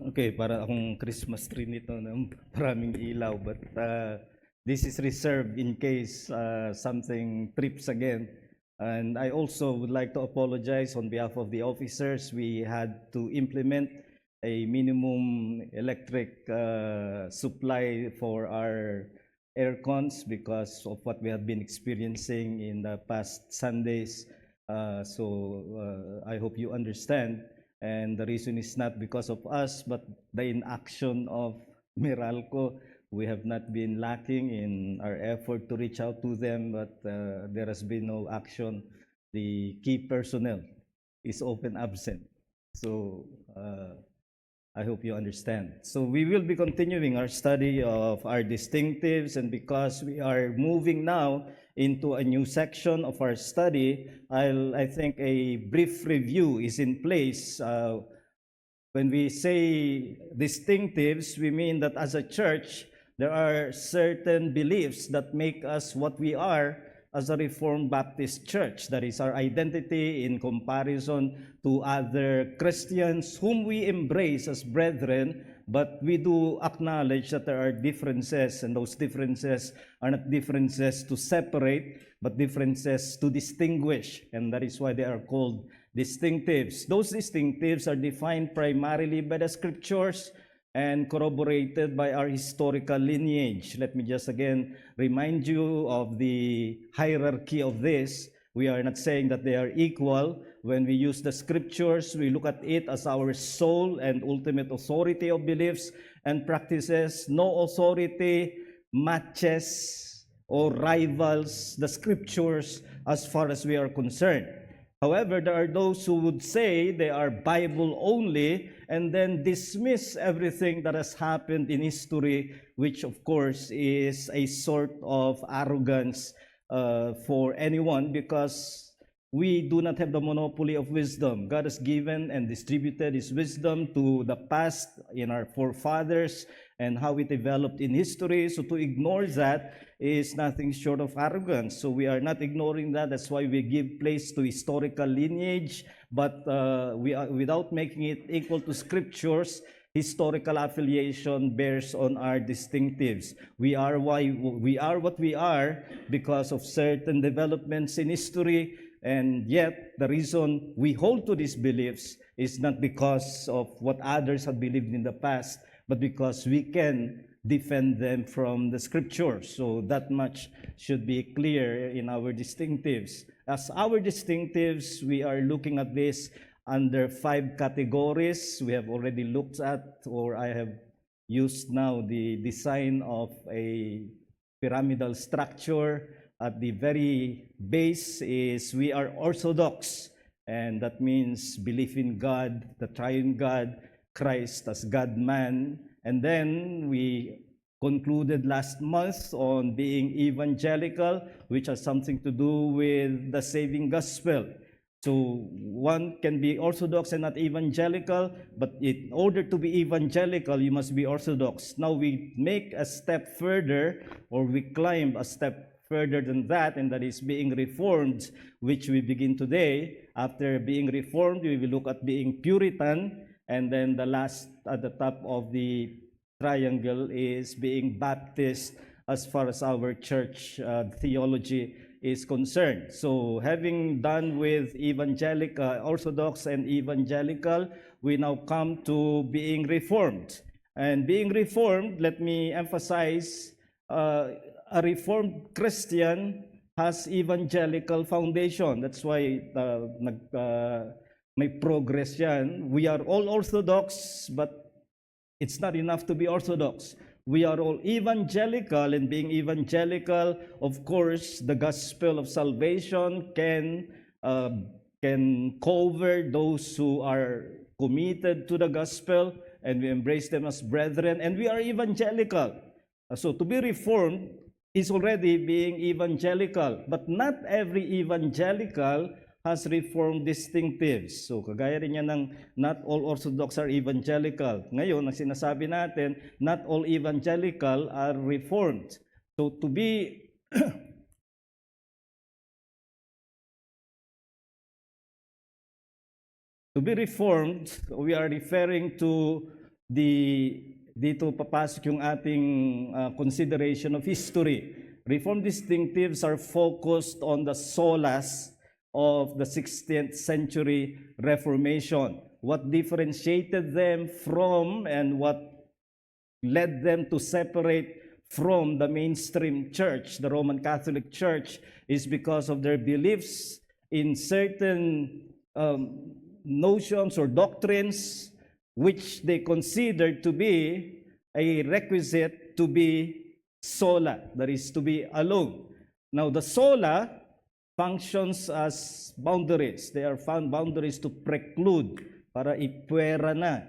Okay, para akong Christmas tree nito ng maraming ilaw, but this is reserved in case something trips again. And I also would like to apologize on behalf of the officers. We had to implement a minimum electric supply for our air cons because of what we have been experiencing in the past Sundays. I hope you understand. And the reason is not because of us, but the inaction of Meralco. We have not been lacking in our effort to reach out to them, but there has been no action. The key personnel is often absent. So I hope you understand. So we will be continuing our study of our distinctives, and because we are moving now into a new section of our study, I think a brief review is in place. When we say distinctives, we mean that as a church, there are certain beliefs that make us what we are as a Reformed Baptist Church. That is our identity in comparison to other Christians whom we embrace as brethren, but we do acknowledge that there are differences, and those differences are not differences to separate, but differences to distinguish, and that is why they are called distinctives. Those distinctives are defined primarily by the scriptures and corroborated by our historical lineage. Let me just again remind you of the hierarchy of this. We are not saying that they are equal. When we use the scriptures, we look at it as our sole and ultimate authority of beliefs and practices. No authority matches or rivals the scriptures as far as we are concerned. However, there are those who would say they are Bible only and then dismiss everything that has happened in history, which of course is a sort of arrogance for anyone, because we do not have the monopoly of wisdom. God has given and distributed His wisdom to the past in our forefathers and how it developed in history. So to ignore that is nothing short of arrogance. So we are not ignoring that. That's why we give place to historical lineage, but without making it equal to scriptures. Historical affiliation bears on our distinctives. We are what we are because of certain developments in history, and yet the reason we hold to these beliefs is not because of what others have believed in the past, but because we can defend them from the scriptures. So that much should be clear in our distinctives. As our distinctives, we are looking at this under 5 categories. We have already looked at, or I have used now, the design of a pyramidal structure. At the very base is we are orthodox, and that means belief in God, the triune God, Christ as God-man. And then we concluded last month on being evangelical, which has something to do with the saving gospel. So one can be orthodox and not evangelical, but in order to be evangelical, you must be orthodox. Now we make a step further, or we climb a step further than that, and that is being reformed, which we begin today. After being reformed, we will look at being Puritan, and then the last at the top of the triangle is being Baptist, as far as our church theology is concerned. So having done with evangelical, orthodox and evangelical, we now come to being reformed. And being reformed, let me emphasize, a reformed Christian has evangelical foundation. That's why may progress yan. We are all orthodox, but it's not enough to be orthodox. We are all evangelical, and being evangelical, of course, the gospel of salvation can cover those who are committed to the gospel, and we embrace them as brethren, and we are evangelical. So to be reformed is already being evangelical, but not every evangelical has reformed distinctives. So kagaya rin yan ng not all Orthodox are evangelical. Ngayon, ang sinasabi natin, not all evangelical are reformed. So to be to be reformed, we are referring to dito papasok yung ating consideration of history. Reformed distinctives are focused on the solas of the 16th century Reformation. What differentiated them from and what led them to separate from the mainstream church, the Roman Catholic Church, is because of their beliefs in certain notions or doctrines which they considered to be a requisite to be sola, that is, to be alone. Now, the sola functions as boundaries. They are found boundaries to preclude, para ipuwera na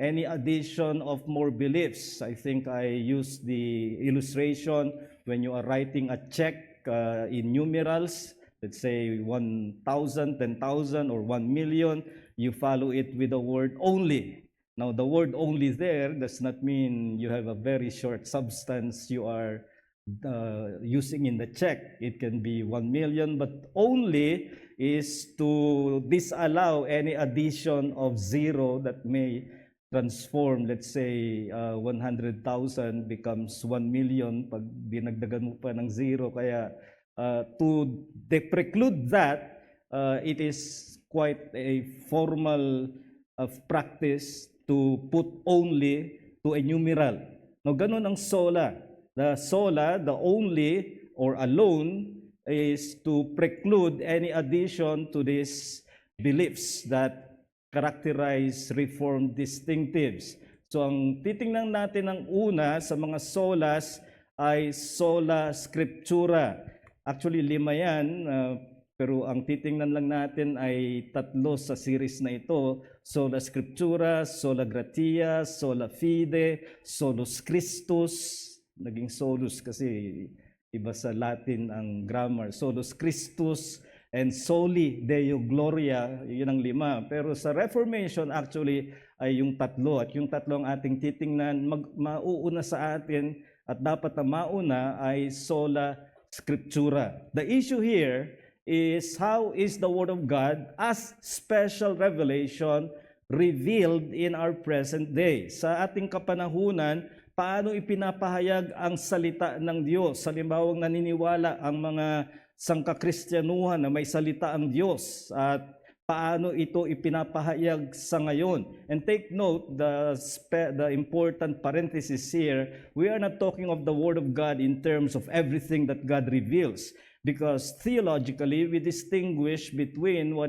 any addition of more beliefs. I think I used the illustration when you are writing a check in numerals, let's say 1,000, 10,000, or 1 million, you follow it with the word only. Now, the word only there does not mean you have a very short substance you are using in the check. It can be 1 million, but only is to disallow any addition of zero that may transform, let's say, 100,000 becomes 1 million pag dinagdagan mo pa ng zero. Kaya to preclude that, it is quite a formal practice to put only to a numeral. Now, ganun ang sola. The sola, the only or alone, is to preclude any addition to these beliefs that characterize Reformed distinctives. So, ang titingnan natin ng una sa mga solas ay sola scriptura. Actually, 5 yan, pero ang titingnan lang natin ay 3 sa series na ito: sola scriptura, sola gratia, sola fide, solus Christus. Naging solus kasi iba sa Latin ang grammar. Solus Christus and soli Deo Gloria, yun ang 5. Pero sa Reformation actually ay yung 3, at yung 3 ang ating titingnan. Mauuna sa atin at dapat na mauna ay sola scriptura. The issue here is how is the Word of God as special revelation revealed in our present day. Sa ating kapanahunan, paano ipinapahayag ang salita ng Diyos? Halimbawa, naniniwala ang mga sangkakristyanuhan na may salita ang Diyos, at paano ito ipinapahayag sa ngayon? And take note, the important parenthesis here, we are not talking of the Word of God in terms of everything that God reveals, because theologically we distinguish between what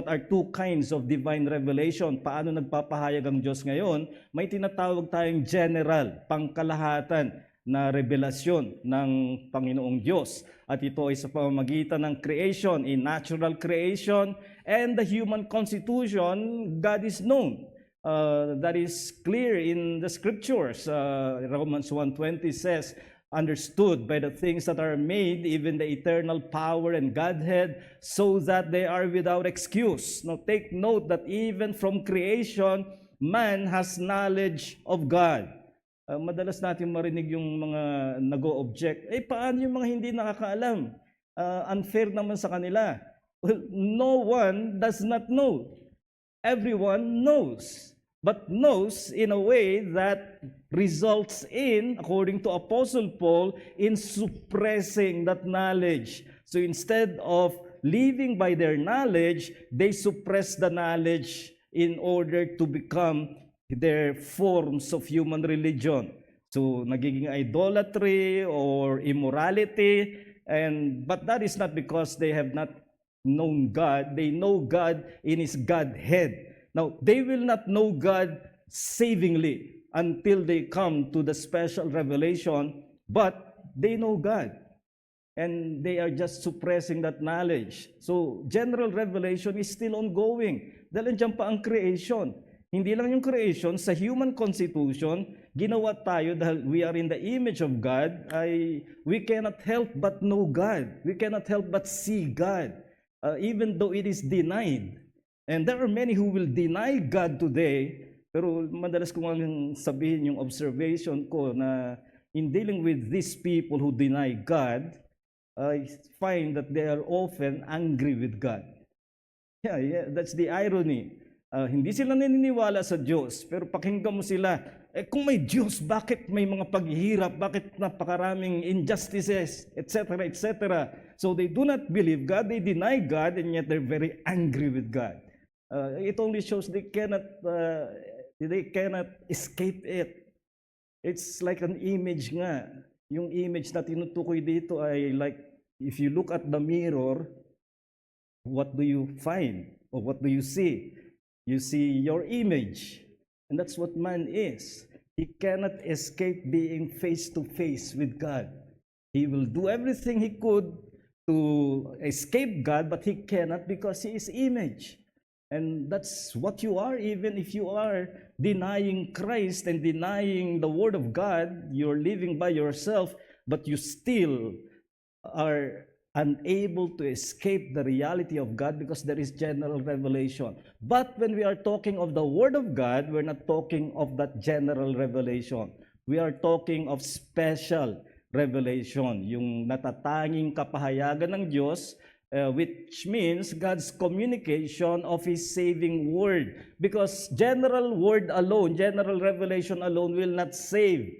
are 2 kinds of divine revelation. Paano nagpapahayag ang Diyos ngayon? May tinatawag tayong general, pangkalahatan na revelasyon ng Panginoong Diyos. At ito ay sa pamamagitan ng creation, in natural creation, and the human constitution, God is known. That is clear in the scriptures. Romans 1:20 says, understood by the things that are made, even the eternal power and Godhead, so that they are without excuse. Now take note that even from creation, man has knowledge of God. Madalas natin marinig yung mga nag-o-object, paano yung mga hindi nakakaalam? Unfair naman sa kanila. Well, no one does not know. Everyone knows, but knows in a way that results in, according to Apostle Paul, in suppressing that knowledge. So instead of living by their knowledge, they suppress the knowledge in order to become their forms of human religion. So nagiging idolatry or immorality, but that is not because they have not known God. They know God in His Godhead. Now, they will not know God savingly until they come to the special revelation, but they know God. And they are just suppressing that knowledge. So, general revelation is still ongoing. Dahil andyan pa ang creation. Hindi lang yung creation, sa human constitution, ginawa tayo dahil we are in the image of God, we cannot help but know God. We cannot help but see God, even though it is denied. And there are many who will deny God today, pero madalas ko nga sabihin yung observation ko na in dealing with these people who deny God, I find that they are often angry with God. Yeah, that's the irony. Hindi sila naniniwala sa Diyos, pero pakinggan mo sila, kung may Diyos, bakit may mga paghihirap, bakit napakaraming injustices, etc., etc. So they do not believe God, they deny God, and yet they're very angry with God. It only shows they cannot escape it. It's like an image nga. Yung image na tinutukoy dito ay like, if you look at the mirror, what do you find? Or what do you see? You see your image. And that's what man is. He cannot escape being face to face with God. He will do everything he could to escape God, but he cannot because he is image. And that's what you are, even if you are denying Christ and denying the Word of God, you're living by yourself, but you still are unable to escape the reality of God because there is general revelation. But when we are talking of the Word of God, we're not talking of that general revelation. We are talking of special revelation, yung natatanging kapahayagan ng Diyos, which means God's communication of His saving Word. Because general Word alone, general revelation alone will not save.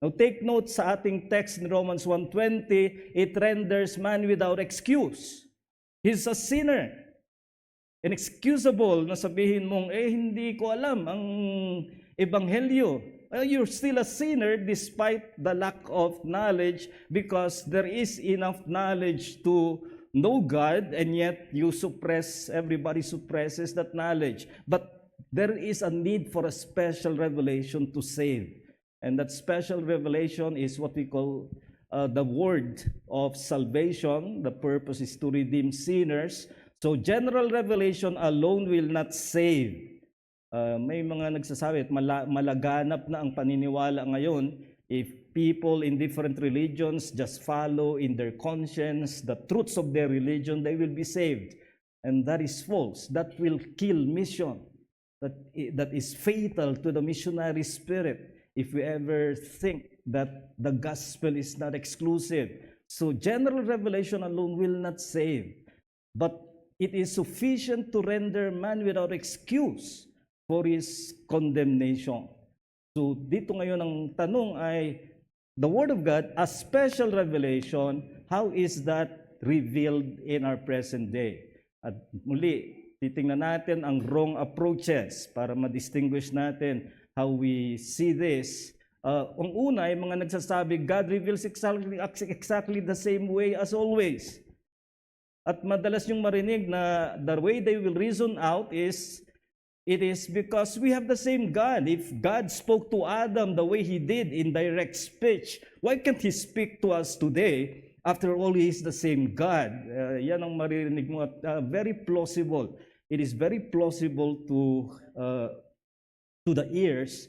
Now take note sa ating text in Romans 1:20, it renders man without excuse. He's a sinner. Inexcusable na sabihin mong, hindi ko alam ang ebanghelyo. You're still a sinner despite the lack of knowledge because there is enough knowledge to know God, and yet everybody suppresses that knowledge. But there is a need for a special revelation to save. And that special revelation is what we call the word of salvation. The purpose is to redeem sinners. So general revelation alone will not save. May mga nagsasabi at malaganap na ang paniniwala ngayon if people in different religions just follow in their conscience the truths of their religion, they will be saved. And that is false. That will kill mission. That is fatal to the missionary spirit. If we ever think that the gospel is not exclusive. So general revelation alone will not save. But it is sufficient to render man without excuse for his condemnation. So dito ngayon ang tanong ay, the Word of God, a special revelation, how is that revealed in our present day? At muli, titingnan natin ang wrong approaches para ma-distinguish natin how we see this. Ang una ay mga nagsasabi, God reveals exactly the same way as always. At madalas yung marinig na the way they will reason out is, it is because we have the same God. If God spoke to Adam the way He did in direct speech, why can't He speak to us today? After all, He is the same God. Yan ang marinig mo. Very plausible. It is very plausible to the ears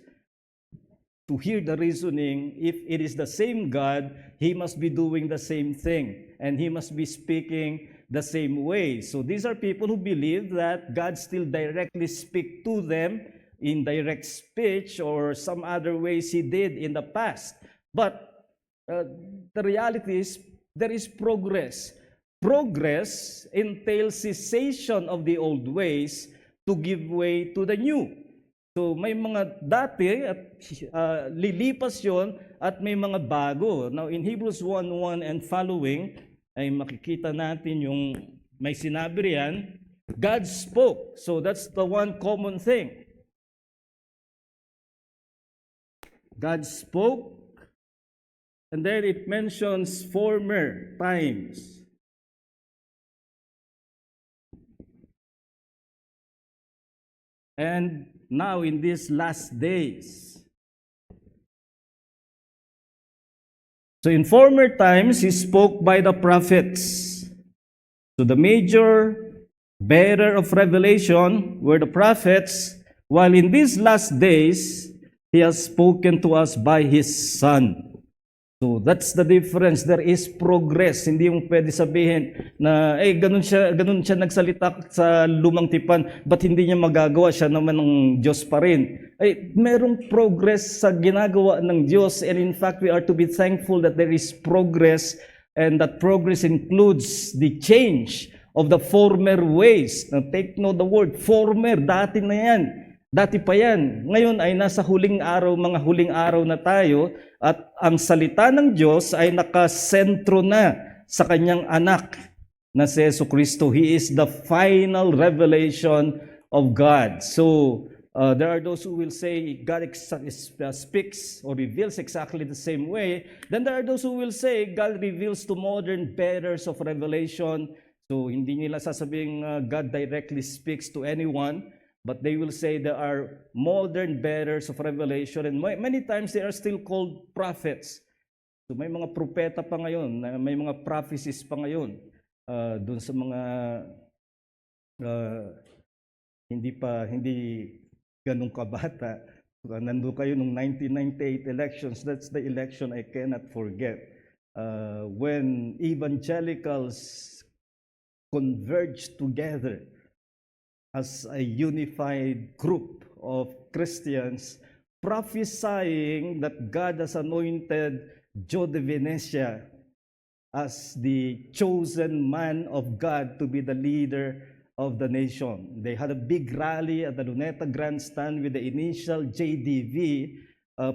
to hear the reasoning. If it is the same God, He must be doing the same thing, and He must be speaking the same way. So these are people who believe that God still directly speak to them in direct speech or some other ways He did in the past. But the reality is there is progress. Progress entails cessation of the old ways to give way to the new. So may mga dati at lilipas yon at may mga bago. Now in Hebrews 1:1 and following ay makikita natin yung may sinabi riyan, God spoke. So that's the one common thing. God spoke, and then it mentions former times. And now in these last days. So in former times, He spoke by the prophets. So the major bearer of revelation were the prophets, while in these last days, He has spoken to us by His Son. So that's the difference. There is progress. Hindi yung pwede sabihin na ganun siya nagsalita sa lumang tipan, but hindi niya magagawa, siya naman ng Diyos pa rin. Merong progress sa ginagawa ng Diyos, and in fact we are to be thankful that there is progress, and that progress includes the change of the former ways. Now, take note the word, former, dati na yan. Dati pa yan. Ngayon ay nasa huling araw, mga huling araw na tayo, at ang salita ng Diyos ay nakasentro na sa kanyang anak na si Jesucristo. He is the final revelation of God. So, there are those who will say God speaks or reveals exactly the same way. Then there are those who will say God reveals to modern bearers of revelation. So, hindi nila sasabing God directly speaks to anyone, but they will say there are modern bearers of revelation, and many times they are still called prophets. So may mga propeta pa ngayon, may mga prophecies pa ngayon doon sa mga hindi ganun kabata. Nandun kayo nung 1998 elections. That's the election I cannot forget. When evangelicals converged together as a unified group of Christians, prophesying that God has anointed Joe de Venecia as the chosen man of God to be the leader of the nation. They had a big rally at the Luneta Grandstand with the initial JDV,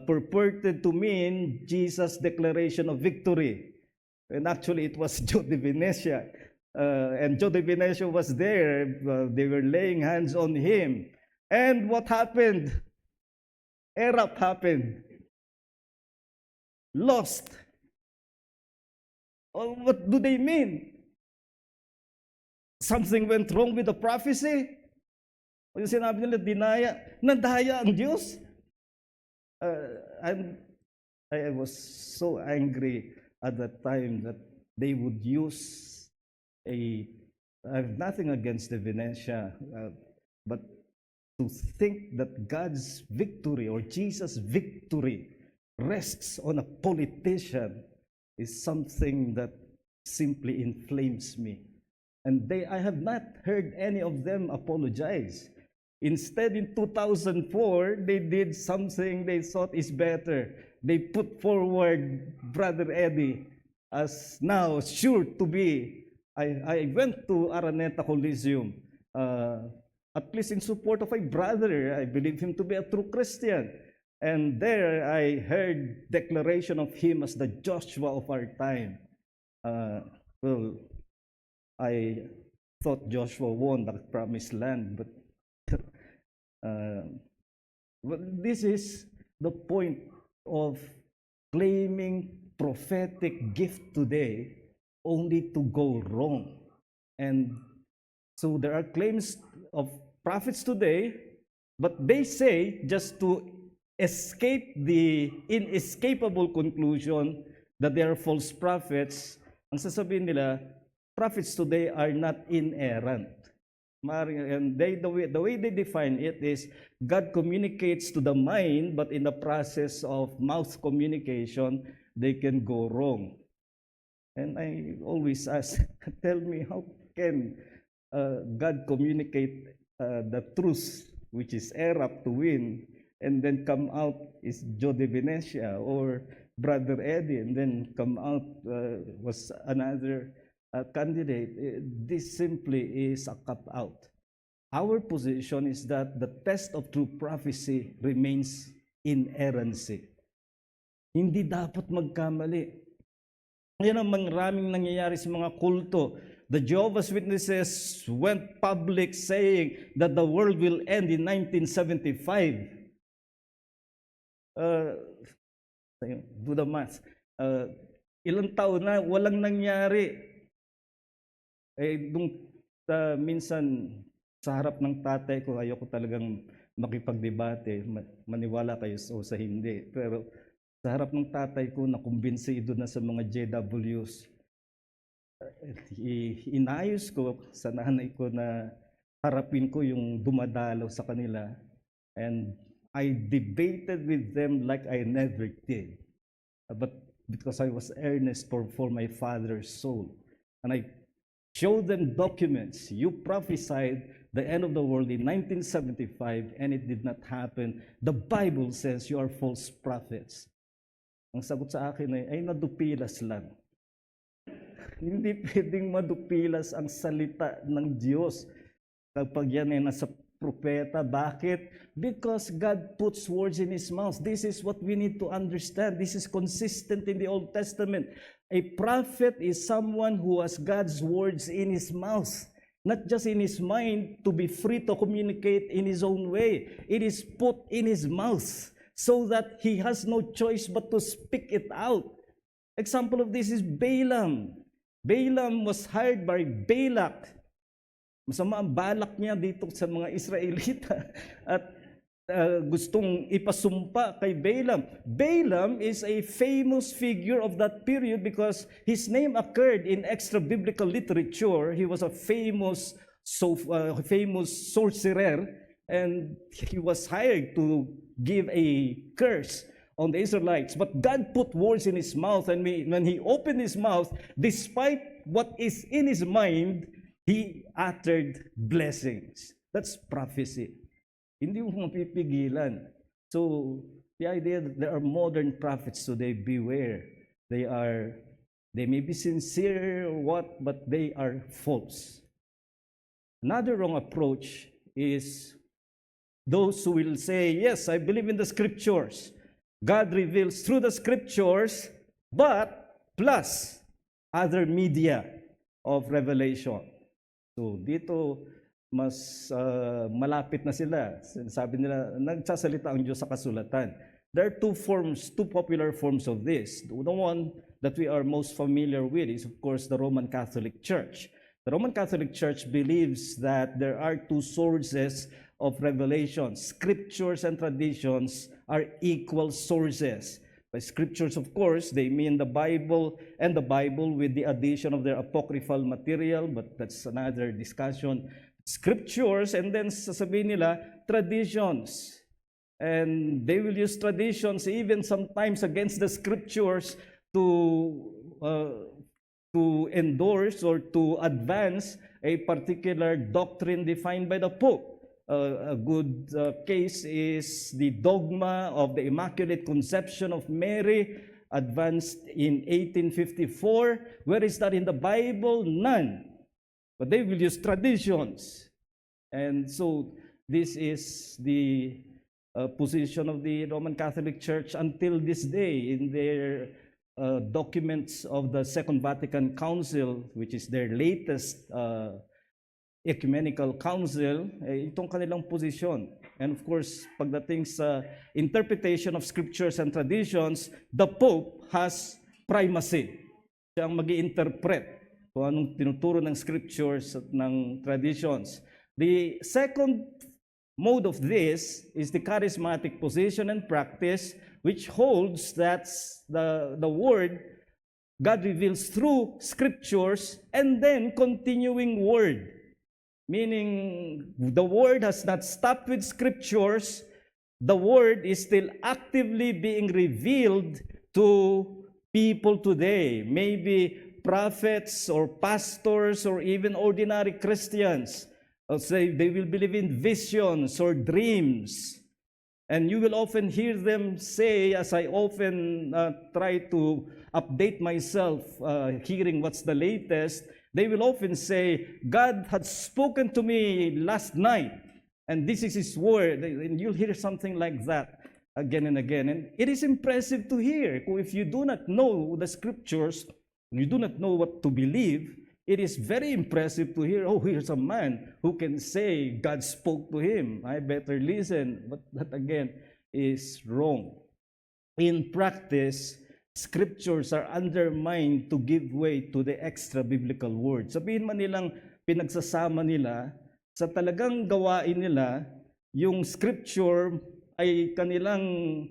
purported to mean Jesus' declaration of victory. And actually, it was Joe de Venecia. And Joe de Venecia was there. They were laying hands on him. And what happened? Erupt happened. Lost. Oh, what do they mean? Something went wrong with the prophecy? O yung sinabi nila, nadaya ang Diyos? I was so angry at that time that they would use I have nothing against the Venetia, but to think that God's victory or Jesus' victory rests on a politician is something that simply inflames me. And I have not heard any of them apologize. Instead, in 2004, they did something they thought is better. They put forward Brother Eddie as now sure to be. I went to Araneta Coliseum, at least in support of a brother. I believe him to be a true Christian. And there I heard declaration of him as the Joshua of our time. Well, I thought Joshua won the promised land, but this is the point of claiming prophetic gift today only to go wrong. And so there are claims of prophets today, but they say just to escape the inescapable conclusion that they are false prophets, ang sasabihin nila, prophets today are not inerrant. And the way they define it is God communicates to the mind, but in the process of mouth communication, they can go wrong. And I always ask, tell me, how can God communicate the truth, which is erupt to win, and then come out is Joe de Venecia or Brother Eddie, and then come out was another candidate? This simply is a cop-out. Our position is that the test of true prophecy remains inerrancy. Hindi dapat magkamali. Yan ang maraming nangyayari sa mga kulto. The Jehovah's Witnesses went public saying that the world will end in 1975. Do the math. Ilang taon na, walang nangyari. Minsan, sa harap ng tatay ko, ayoko talagang makipagdebate, maniwala kayo o sa hindi. Pero sa harap ng tatay ko, nakumbinsido na sa mga JWs. Inayos ko sa nanay ko na harapin ko yung dumadalaw sa kanila. And I debated with them like I never did. But because I was earnest for my father's soul. And I showed them documents. You prophesied the end of the world in 1975 and it did not happen. The Bible says you are false prophets. Ang sagot sa akin ay nadupilas lang. Hindi pwedeng madupilas ang salita ng Diyos kapag yan ay nasa propeta. Bakit? Because God puts words in His mouth. This is what we need to understand. This is consistent in the Old Testament. A prophet is someone who has God's words in his mouth, not just in his mind to be free to communicate in his own way. It is put in his mouth so that he has no choice but to speak it out. Example of this is Balaam. Balaam was hired by Balak. Masama ang balak niya dito sa mga Israelita at gustong ipasumpa kay Balaam. Balaam is a famous figure of that period because his name occurred in extra-biblical literature. He was a famous sorcerer, and he was hired to give a curse on the Israelites. But God put words in his mouth, and when he opened his mouth, despite what is in his mind, he uttered blessings. That's prophecy. Hindi mo mapipigilan. So, the idea that there are modern prophets today, beware. They may be sincere or what, but they are false. Another wrong approach is those who will say, yes, I believe in the scriptures. God reveals through the scriptures, but plus other media of revelation. So, dito, mas malapit na sila. Sabi nila, nagsasalita ang Diyos sa kasulatan. There are two popular forms of this. The one that we are most familiar with is, of course, the Roman Catholic Church. The Roman Catholic Church believes that there are two sources of revelation. Scriptures and traditions are equal sources. By scriptures, of course, they mean the Bible and the Bible with the addition of their apocryphal material, but that's another discussion. Scriptures, and then sasabihin nila, traditions. And they will use traditions even sometimes against the scriptures to endorse or to advance a particular doctrine defined by the Pope. A good case is the dogma of the Immaculate Conception of Mary, advanced in 1854. Where is that in the Bible? None. But they will use traditions. And so this is the position of the Roman Catholic Church until this day in their documents of the Second Vatican Council, which is their latest ecumenical council, itong kanilang posisyon. And of course, pagdating sa interpretation of scriptures and traditions, the Pope has primacy. Siya ang mag-i-interpret kung anong tinuturo ng scriptures at ng traditions. The second mode of this is the charismatic position and practice, which holds that the word God reveals through scriptures and then continuing word. Meaning the word has not stopped with scriptures, the word is still actively being revealed to people today. Maybe prophets or pastors or even ordinary Christians. Say they will believe in visions or dreams. And you will often hear them say, as I often try to update myself, hearing what's the latest, they will often say, God had spoken to me last night, and this is His word. And you'll hear something like that again and again. And it is impressive to hear. If you do not know the scriptures, you do not know what to believe, it is very impressive to hear, oh, here's a man who can say God spoke to him. I better listen. But that again is wrong. In practice, scriptures are undermined to give way to the extra biblical word. Sabihin man nilang pinagsasama nila, sa talagang gawain nila, yung scripture ay kanilang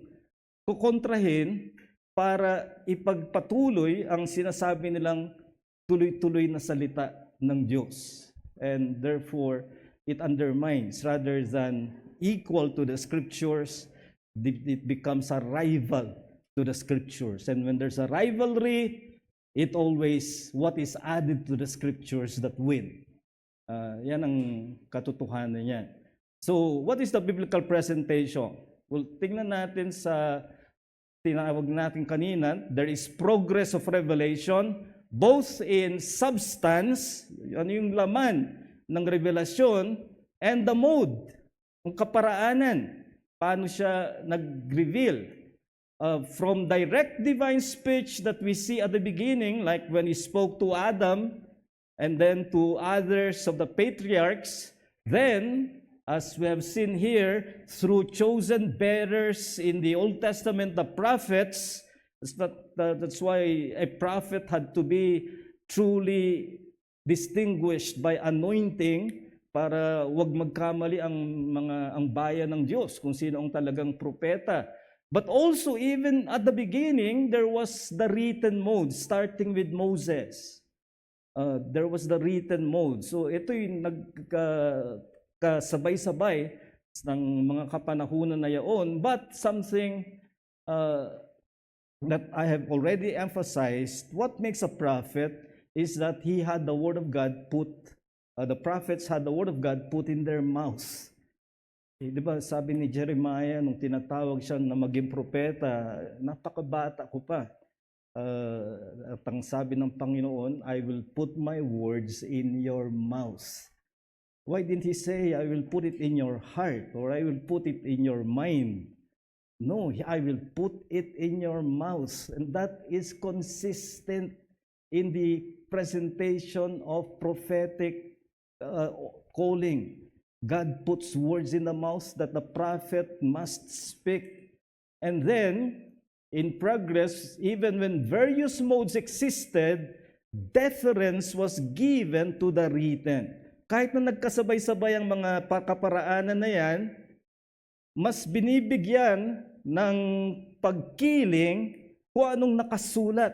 kukontrahin para ipagpatuloy ang sinasabi nilang tuloy-tuloy na salita ng Diyos. And therefore, it undermines rather than equal to the scriptures, it becomes a rival to the scriptures. And when there's a rivalry, it always, what is added to the scriptures that win. Yan ang katotohanan niya. So, what is the biblical presentation? Well, tingnan natin sa tinawag natin kanina, there is progress of revelation, both in substance, ano yung laman ng revelasyon, and the mode, ang kaparaanan, paano siya nag-reveal. From direct divine speech that we see at the beginning, like when he spoke to Adam, and then to others of the patriarchs, then, as we have seen here, through chosen bearers in the Old Testament, the prophets, that's why a prophet had to be truly distinguished by anointing para wag magkamali ang bayan ng Diyos kung sino ang talagang propeta. But also, even at the beginning, there was the written mode, starting with Moses. There was the written mode. So ito yung nagkasabay-sabay ng mga kapanahunan na yaon. But something that I have already emphasized, what makes a prophet is that he had the word of God the prophets had the word of God put in their mouths. Di ba sabi ni Jeremiah nung tinatawag siya na maging propeta, napakabata ko pa. At ang sabi ng Panginoon, I will put my words in your mouth. Why didn't he say, I will put it in your heart, or I will put it in your mind? No, I will put it in your mouth. And that is consistent in the presentation of prophetic calling. God puts words in the mouth that the prophet must speak. And then, in progress, even when various modes existed, deference was given to the written. Kahit na nagkasabay-sabay ang mga kaparaanan na yan, mas binibigyan ng pagkiling kung anong nakasulat.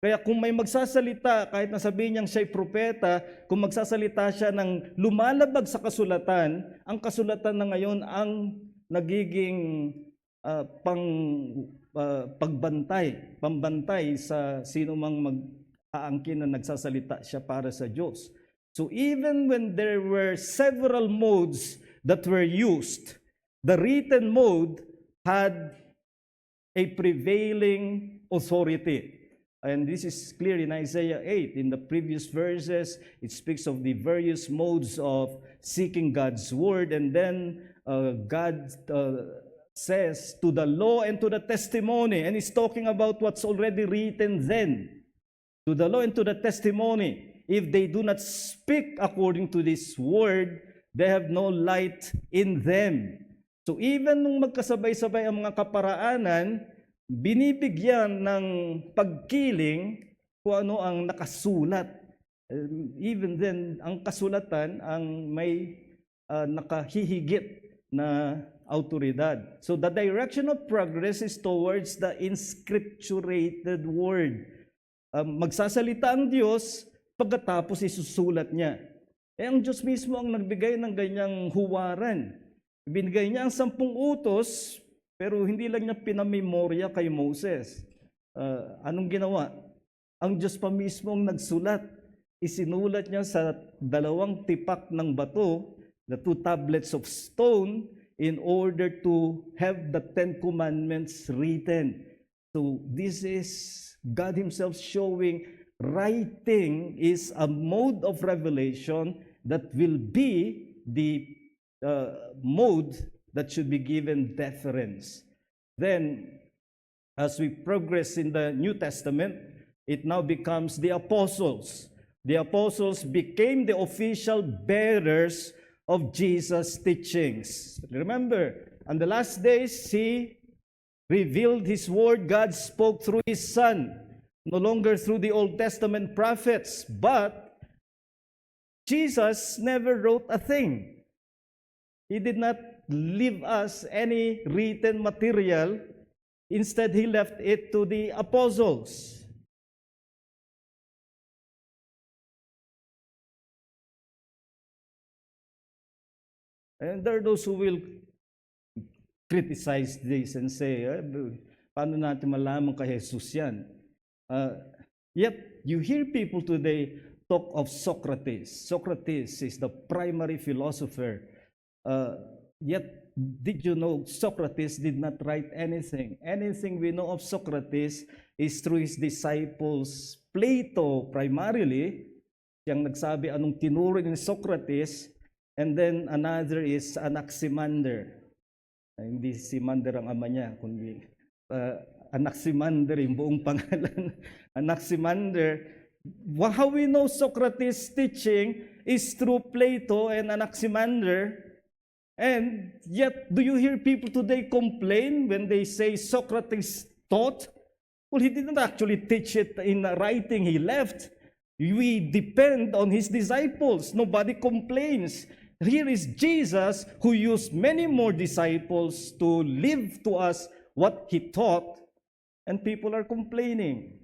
Kaya kung may magsasalita, kahit na sabihin niyang siya'y propeta, kung magsasalita siya ng lumalabag sa kasulatan, ang kasulatan na ngayon ang nagiging pambantay sa sino mang mag-aangkin na nagsasalita siya para sa Diyos. So even when there were several modes that were used, the written mode had a prevailing authority. And this is clear in Isaiah 8. In the previous verses, it speaks of the various modes of seeking God's word, and then God says to the law and to the testimony, and he's talking about what's already written then. To the law and to the testimony, if they do not speak according to this word, they have no light in them. So even nung magkasabay-sabay ang mga kaparaanan, binibigyan ng pagkiling kung ano ang nakasulat. Even then, ang kasulatan ang may nakahihigit na autoridad. So the direction of progress is towards the inscripturated word. Magsasalita ang Diyos, pagkatapos isusulat niya. Ang Diyos mismo ang nagbigay ng ganyang huwaran. Binigay niya ang 10 utos, pero hindi lang niya pinamemorya kay Moses. Anong ginawa? Ang Diyos pa mismo ang nagsulat. Isinulat niya sa 2 tipak ng bato, the 2 tablets of stone, in order to have the 10 commandments written. So this is God Himself showing writing is a mode of revelation that will be the mode that should be given deference. Then, as we progress in the New Testament, it now becomes the apostles. The apostles became the official bearers of Jesus' teachings. Remember, on the last days, He revealed His word. God spoke through His Son, no longer through the Old Testament prophets, but Jesus never wrote a thing. He did not leave us any written material. Instead, He left it to the apostles. And there are those who will criticize this and say, paano natin malaman kay Jesus yan? Yet, you hear people today talk of Socrates. Socrates is the primary philosopher. Yet, did you know Socrates did not write anything? Anything we know of Socrates is through his disciples. Plato primarily, siyang nagsabi anong tinuro ni Socrates, and then another is Anaximander. Hindi si Mander ang ama niya, kundi Anaximander yung buong pangalan. Anaximander. How we know Socrates' teaching is through Plato and Anaximander. And yet, do you hear people today complain when they say Socrates taught? Well, he didn't actually teach it in writing. He left. We depend on his disciples. Nobody complains. Here is Jesus who used many more disciples to live to us what he taught, and people are complaining.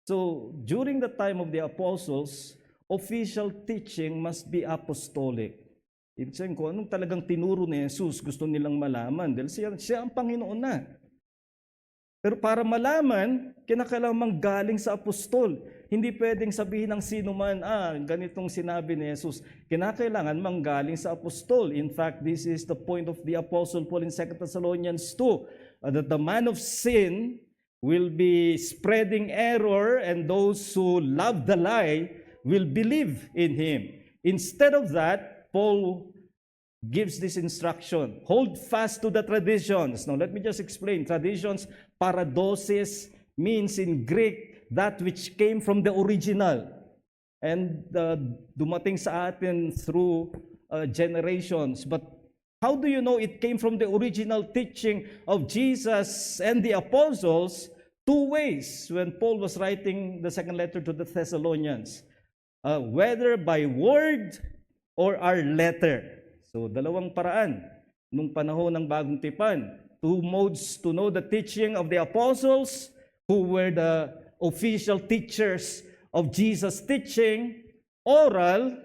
So, during the time of the apostles, official teaching must be apostolic. Ibig sabihin ko, anong talagang tinuro ni Jesus, gusto nilang malaman dahil siya ang Panginoon na. Pero para malaman, kinakailangan manggaling sa apostol. Hindi pwedeng sabihin ng sino man, ganitong sinabi ni Jesus. Kinakailangan manggaling sa apostol. In fact, this is the point of the Apostle Paul in 2 Thessalonians 2, that the man of sin will be spreading error and those who love the lie will believe in him. Instead of that, Paul gives this instruction, hold fast to the traditions. Now, let me just explain. Traditions, paradosis, means in Greek, that which came from the original. And dumating sa atin through generations. But how do you know it came from the original teaching of Jesus and the apostles? Two ways when Paul was writing the second letter to the Thessalonians. Whether by word or our letter. So, dalawang paraan nung panahon ng Bagong Tipan. Two modes to know the teaching of the apostles who were the official teachers of Jesus' teaching. Oral,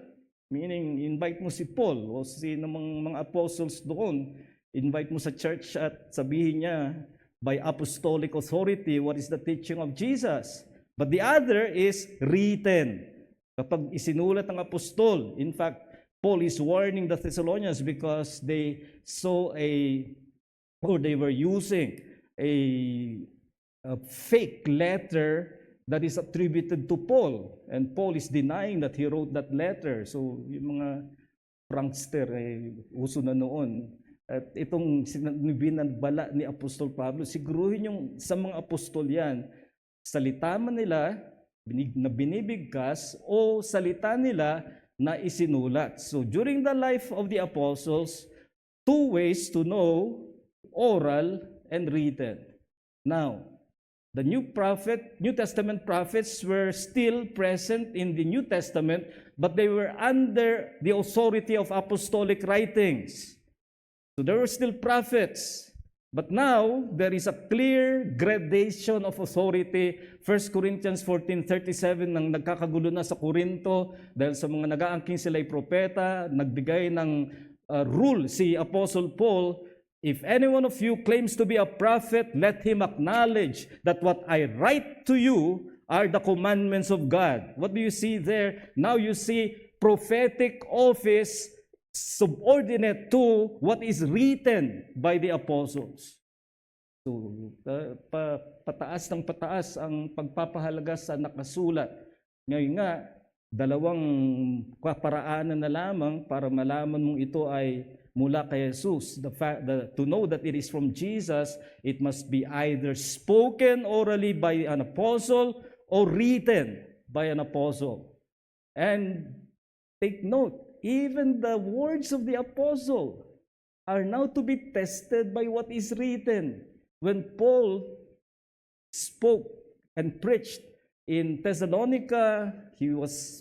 meaning invite mo si Paul o si mga apostles doon, invite mo sa church at sabihin niya by apostolic authority what is the teaching of Jesus. But the other is written. Kapag isinulat ng apostol, in fact, Paul is warning the Thessalonians because they were using a fake letter that is attributed to Paul. And Paul is denying that he wrote that letter. So, yung mga prankster, uso na noon. At itong binabala ni Apostol Pablo, siguruhin yung sa mga apostol yan, salita man nila na binibigkas o salita nila na isinulat. So during the life of the apostles, two ways to know, oral and written. Now, the New Testament prophets were still present in the New Testament, but they were under the authority of apostolic writings. So there were still prophets. But now, there is a clear gradation of authority. 1 Corinthians 14:37, nang nagkakagulo na sa Korinto, dahil sa mga nag-aangking sila'y propeta, nagbigay ng rule si Apostle Paul, if any one of you claims to be a prophet, let him acknowledge that what I write to you are the commandments of God. What do you see there? Now you see prophetic office subordinate to what is written by the apostles. So, pataas ng pataas ang pagpapahalaga sa nakasulat. Ngayon nga, dalawang kaparaanan na lamang para malaman mong ito ay mula kay Jesus. To know that it is from Jesus, it must be either spoken orally by an apostle or written by an apostle. And take note, even the words of the apostle are now to be tested by what is written. When Paul spoke and preached in Thessalonica,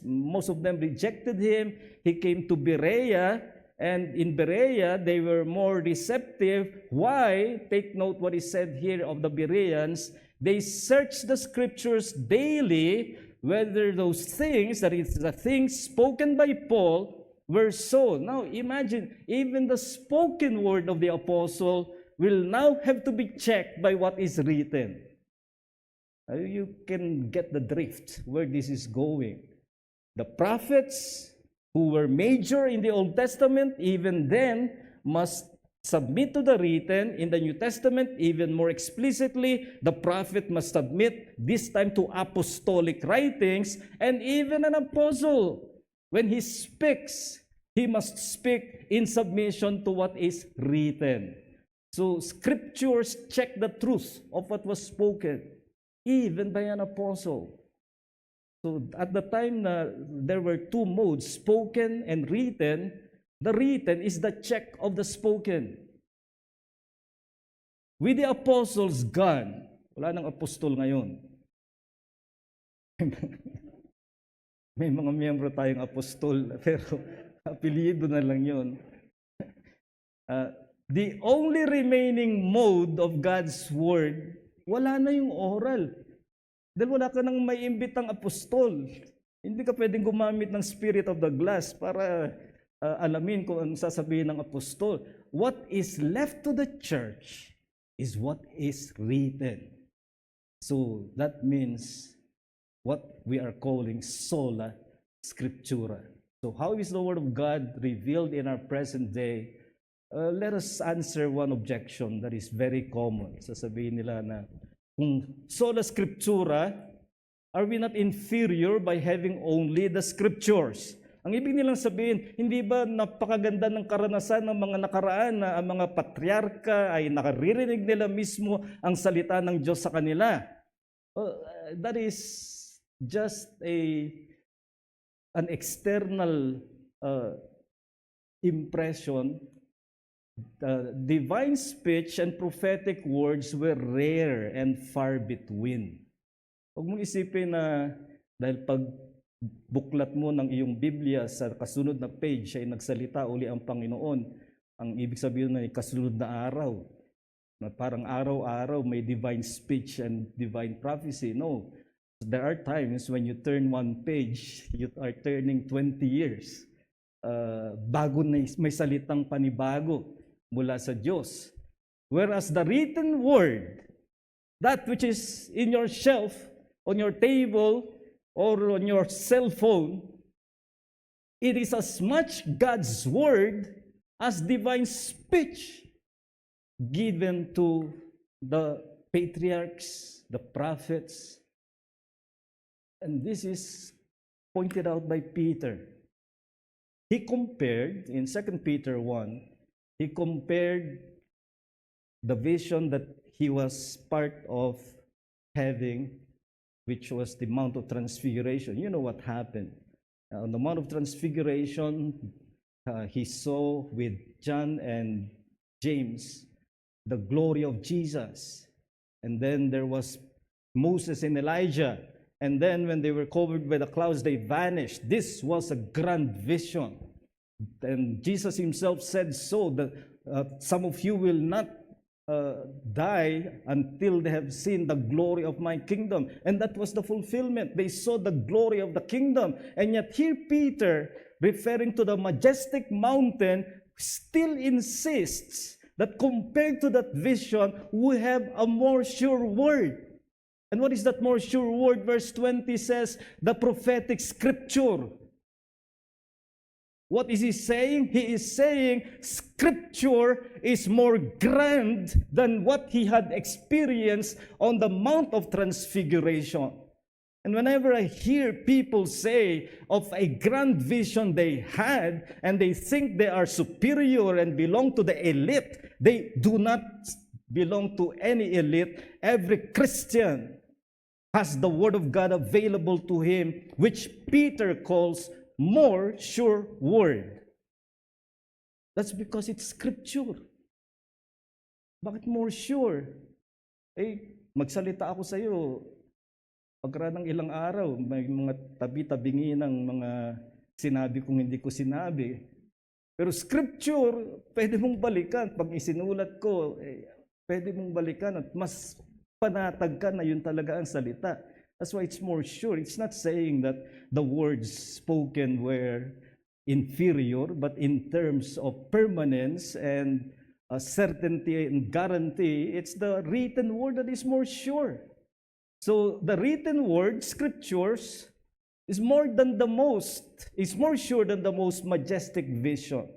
most of them rejected him. He came to Berea, and in Berea, they were more receptive. Why? Take note what is said here of the Bereans. They searched the scriptures daily, whether those things, that is, the things spoken by Paul, were so. Now imagine, even the spoken word of the apostle will now have to be checked by what is written. You can get the drift where this is going. The prophets who were major in the Old Testament, even then, must submit to the written. In the New Testament, even more explicitly, the prophet must submit, this time to apostolic writings, and even an apostle, when he speaks, he must speak in submission to what is written. So scriptures check the truth of what was spoken, even by an apostle. So at the time there were two modes, spoken and written. The written is the check of the spoken. With the apostles gone, wala nang apostol ngayon. May mga miyembro tayong apostol, pero apelyido na lang yun. The only remaining mode of God's word, wala na yung oral. Dahil wala ka nang may imbitang apostol. Hindi ka pwedeng gumamit ng spirit of the glass para alamin kung ang sasabihin ng apostol. What is left to the church is what is written. So that means what we are calling sola scriptura. So how is the Word of God revealed in our present day? Let us answer one objection that is very common. Sasabihin nila na, kung sola scriptura, are we not inferior by having only the scriptures? Ang ibig nilang sabihin, hindi ba napakaganda ng karanasan ng mga nakaraan na ang mga patriarka ay nakaririnig nila mismo ang salita ng Diyos sa kanila? That is just an external impression. Divine speech and prophetic words were rare and far between. Huwag mong isipin na dahil pag buklat mo ng iyong Biblia sa kasunod na page ay nagsalita uli ang Panginoon, ang ibig sabihin na kasunod na araw, na parang araw-araw may divine speech and divine prophecy. No. There are times when you turn one page, you are turning 20 years. Bago na may salitang panibago mula sa Diyos. Whereas the written word, that which is in your shelf, on your table, or on your cell phone, it is as much God's word as divine speech given to the patriarchs, the prophets. And this is pointed out by Peter. He compared, in 2 Peter 1, he compared the vision that he was part of having, which was the Mount of Transfiguration. You know what happened. On the Mount of Transfiguration, he saw with John and James the glory of Jesus. And then there was Moses and Elijah. And then when they were covered by the clouds, they vanished. This was a grand vision. And Jesus himself said so, that some of you will not die until they have seen the glory of my kingdom. And that was the fulfillment. They saw the glory of the kingdom. And yet here Peter, referring to the majestic mountain, still insists that compared to that vision, we have a more sure word. And what is that more sure word? Verse 20 says, the prophetic scripture. What is he saying? He is saying scripture is more grand than what he had experienced on the Mount of Transfiguration. And whenever I hear people say of a grand vision they had, and they think they are superior and belong to the elite, they do not belong to any elite. Every Christian has the Word of God available to him, which Peter calls more sure word. That's because it's scripture. Bakit more sure? Magsalita ako sa iyo, pagkaraan ng ilang araw, may mga tabi-tabingi ng mga sinabi kung hindi ko sinabi. Pero scripture, pwede mong balikan. Pag isinulat ko, pwede mong balikan at mas panatag ka na yun talaga ang salita. That's why it's more sure. It's not saying that the words spoken were inferior, but in terms of permanence and certainty and guarantee, it's the written word that is more sure. So the written word, scriptures, is more sure than the most majestic vision.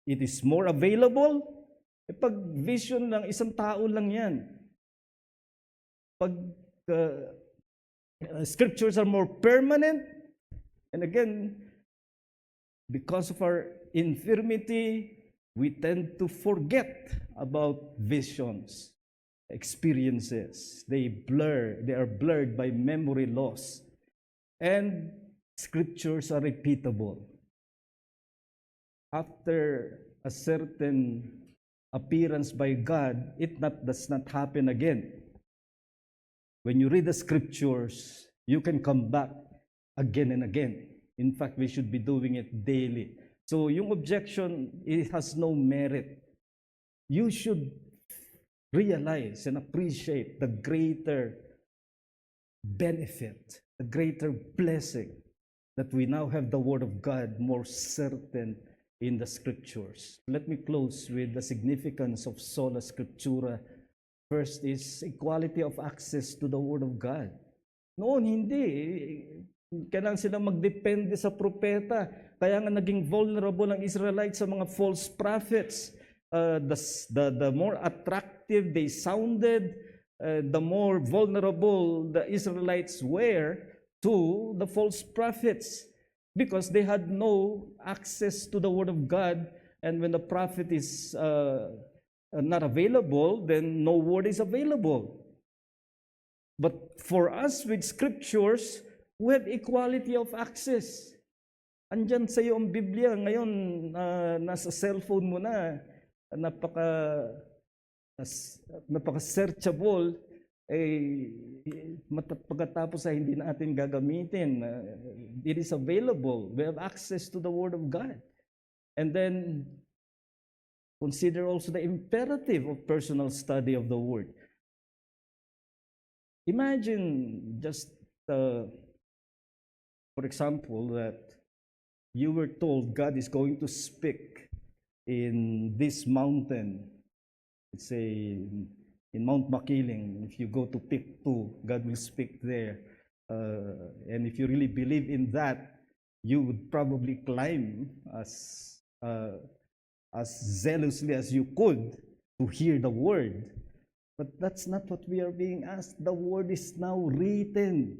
it is more available. Pag vision lang, isang tao lang yan. Pag scriptures are more permanent, and again, because of our infirmity, we tend to forget about visions, experiences. They are blurred by memory loss. And scriptures are repeatable. After a certain appearance by God, it does not happen again. When you read the scriptures, you can come back again and again. In fact, we should be doing it daily. So yung objection, it has no merit. You should realize and appreciate the greater benefit, the greater blessing that we now have the Word of God more certain in the Scriptures. Let me close with the significance of sola scriptura. First is equality of access to the Word of God. Noon, hindi. Kailangan silang magdepende sa propeta. Kaya nga naging vulnerable ang Israelites sa mga false prophets. The more attractive they sounded, the more vulnerable the Israelites were to the false prophets, because they had no access to the Word of God, and when the prophet is not available, then no word is available. But for us with scriptures, we have equality of access. Andyan sa iyo ang Biblia. Ngayon, nasa cellphone mo na, napaka-searchable, pagkatapos ay hindi natin gagamitin. It is available. We have access to the Word of God. And then, consider also the imperative of personal study of the Word. Imagine just, for example, that you were told God is going to speak in this mountain. Let's say in Mount Makiling, if you go to Peak 2, God will speak there. And if you really believe in that, you would probably climb as zealously as you could to hear the word. But that's not what we are being asked. The word is now written.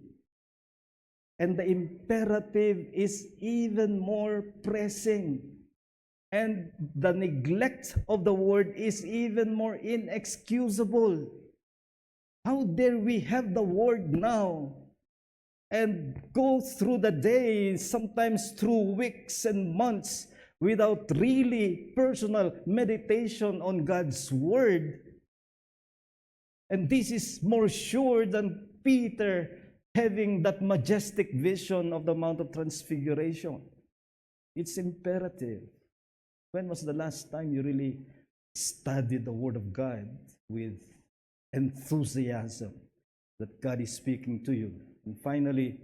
And the imperative is even more pressing. And the neglect of the word is even more inexcusable. How dare we have the word now and go through the day, sometimes through weeks and months, without really personal meditation on God's word? And this is more sure than Peter having that majestic vision of the Mount of Transfiguration. It's imperative. When was the last time you really studied the Word of God with enthusiasm that God is speaking to you? And finally,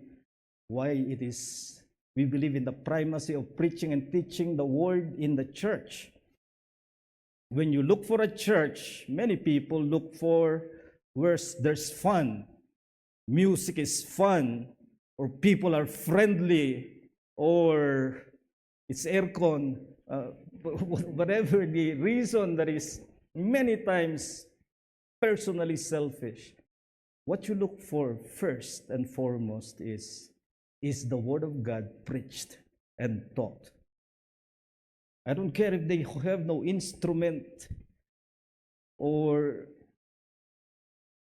why it is we believe in the primacy of preaching and teaching the Word in the church. When you look for a church, many people look for where there's fun. Music is fun, or people are friendly, or it's aircon, whatever the reason that is many times personally selfish. What you look for first and foremost is the Word of God preached and taught. I don't care if they have no instrument or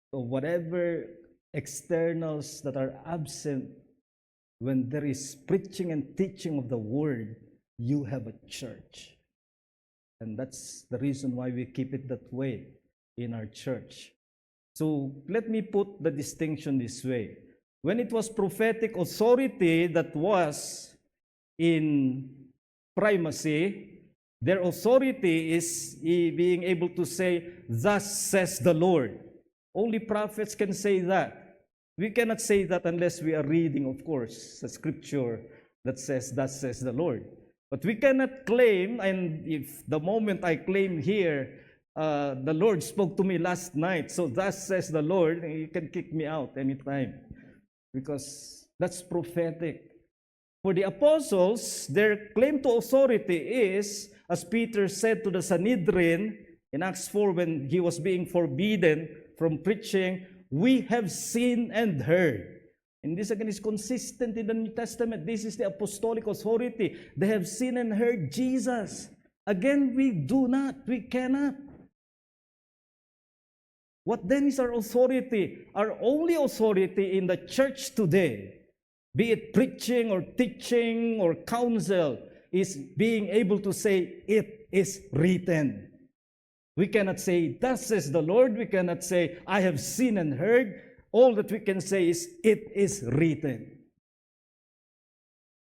whatever externals that are absent. When there is preaching and teaching of the Word, you have a church. And that's the reason why we keep it that way in our church. So let me put the distinction this way. When it was prophetic authority that was in primacy, their authority is being able to say, "Thus says the Lord." Only prophets can say that. We cannot say that unless we are reading, of course, the scripture that says, "Thus says the Lord." But we cannot claim, and if the moment I claim here, the Lord spoke to me last night, so thus says the Lord, you can kick me out anytime, because that's prophetic. For the apostles, their claim to authority is As Peter said to the Sanhedrin in Acts 4 when he was being forbidden from preaching, we have seen and heard. And this again is consistent in the New Testament. This is the apostolic authority. They have seen and heard Jesus. Again, we do not, we cannot. What then is our authority? Our only authority in the church today, be it preaching or teaching or counsel, is being able to say, it is written. We cannot say, thus says the Lord. We cannot say, I have seen and heard. All that we can say is, it is written.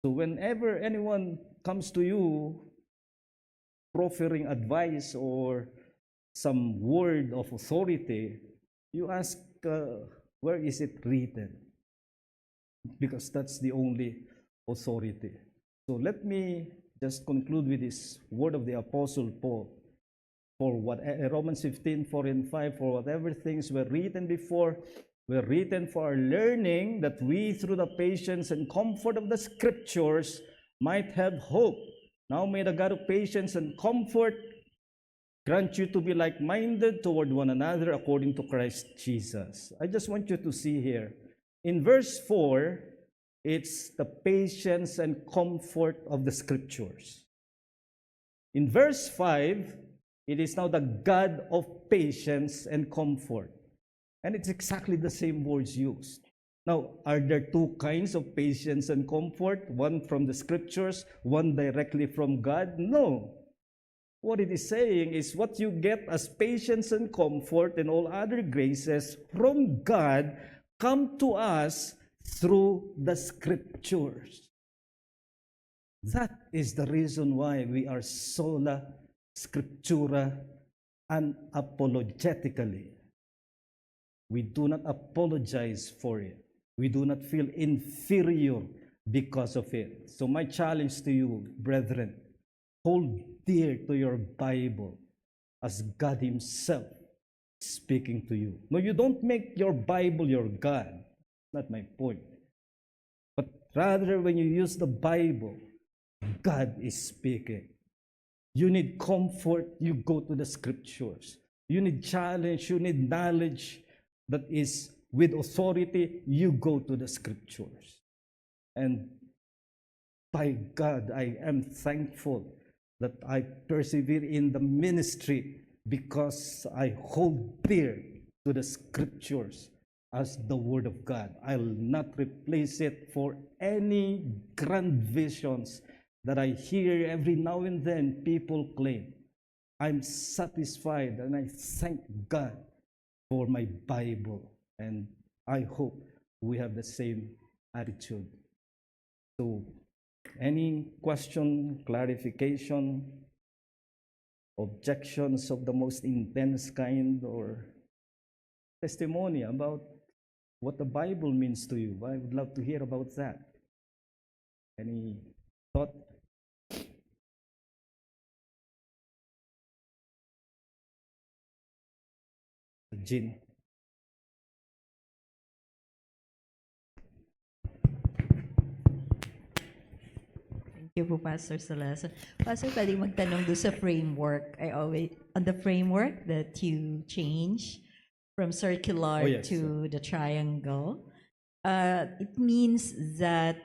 So whenever anyone comes to you proffering advice or some word of authority, you ask, where is it written? Because that's the only authority. So let me just conclude with this word of the Apostle Paul. For what Romans 15, 4 and 5, for whatever things were written before, were written for our learning, that we through the patience and comfort of the Scriptures might have hope. Now may the God of patience and comfort grant you to be like-minded toward one another according to Christ Jesus. I just want you to see here. In verse 4, it's the patience and comfort of the Scriptures. In verse 5, it is now the God of patience and comfort. And it's exactly the same words used. Now, are there two kinds of patience and comfort? One from the Scriptures, one directly from God? No. What it is saying is what you get as patience and comfort and all other graces from God come to us through the Scriptures. That is the reason why we are sola scriptura unapologetically. We do not apologize for it. We do not feel inferior because of it. So my challenge to you, brethren, hold dear to your Bible as God Himself speaking to you. No, you don't make your Bible your God. Not my point. But rather, when you use the Bible, God is speaking. You need comfort, you go to the Scriptures. You need challenge, you need knowledge that is with authority, you go to the Scriptures. And by God, I am thankful that I persevere in the ministry because I hold dear to the Scriptures as the Word of God. I'll not replace it for any grand visions that I hear every now and then people claim. I'm satisfied and I thank God for my Bible, and I hope we have the same attitude. So, any question, clarification, objections of the most intense kind, or testimony about what the Bible means to you? I would love to hear about that. Any thought? Jean. Thank you po, Pastor Salazar. Pastor, pwede magtanong doon sa framework. On the framework that you change from circular to the triangle, it means that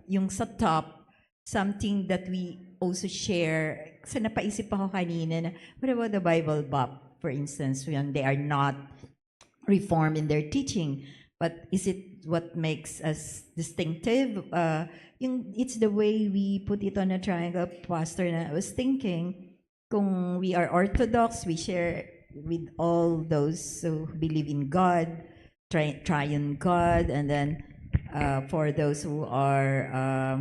yung sa top, something that we also share. Kasi napaisip ako kanina na, what about the Bible Bob, for instance, when they are not reformed in their teaching? But is it what makes us distinctive? It's the way we put it on a triangle, Pastor, na I was thinking, kung we are Orthodox, we share with all those who believe in God, triune God, and then for those who are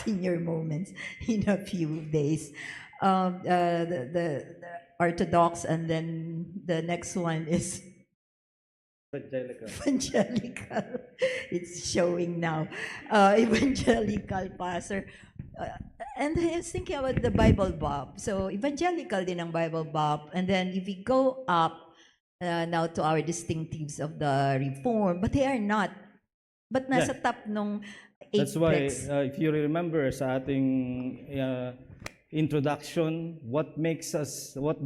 senior moments in a few days, the Orthodox, and then the next one is evangelical. It's showing now. Evangelical, Pastor. And I was thinking about the Bible Bob. So, evangelical din ang Bible Bob. And then if we go up now to our distinctives of the Reform, but they are not. But nasa top nung That's why, if you remember sa ating introduction, what makes us, what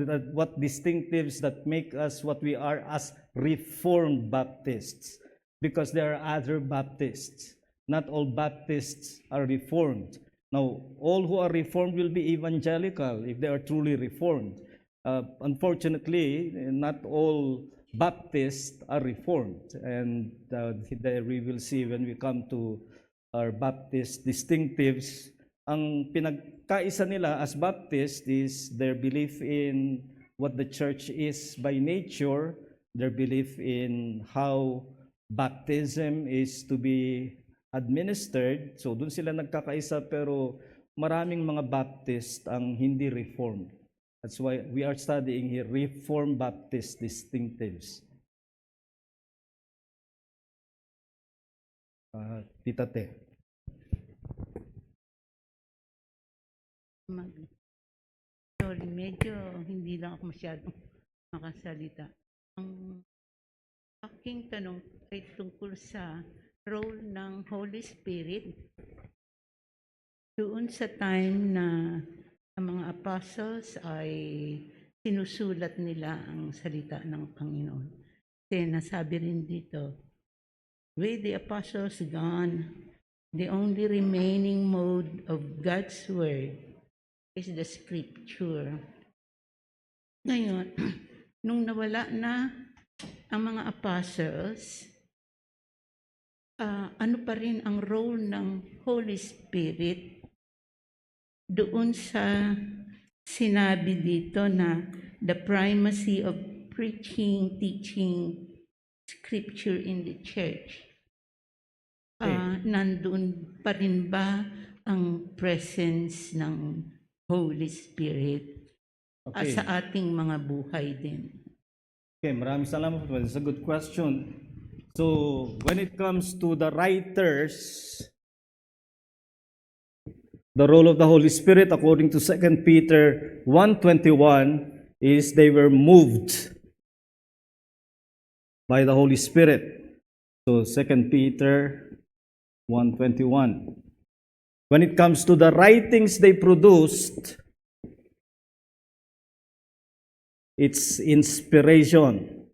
distinctives that make us what we are as Reformed Baptists. Because there are other Baptists. Not all Baptists are Reformed. Now, all who are Reformed will be evangelical if they are truly Reformed. Unfortunately, not all Baptists are Reformed. And there we will see when we come to our Baptist distinctives. Ang pinagkaisa nila as Baptist is their belief in what the church is by nature, their belief in how baptism is to be administered. So doon sila nagkakaisa, pero maraming mga Baptist ang hindi Reformed. That's why we are studying here Reformed Baptist distinctives. Tita Te. Sorry, medyo hindi lang ako masyadong makasalita. Ang aking tanong ay tungkol sa role ng Holy Spirit doon sa time na ang mga apostles ay sinusulat nila ang salita ng Panginoon. Kasi nasabi rin dito, with the apostles gone, the only remaining mode of God's word is the scripture. Ngayon, nung nawala na ang mga apostles, ano pa rin ang role ng Holy Spirit doon sa sinabi dito na the primacy of preaching, teaching scripture in the church. Nandun pa rin ba ang presence ng Holy Spirit sa ating mga buhay din? Okay, maraming salamat po. It's a good question. So, when it comes to the writers, the role of the Holy Spirit, according to 2 Peter 1:21, is they were moved by the Holy Spirit. So, 2 Peter 1:21. When it comes to the writings they produced, it's inspiration.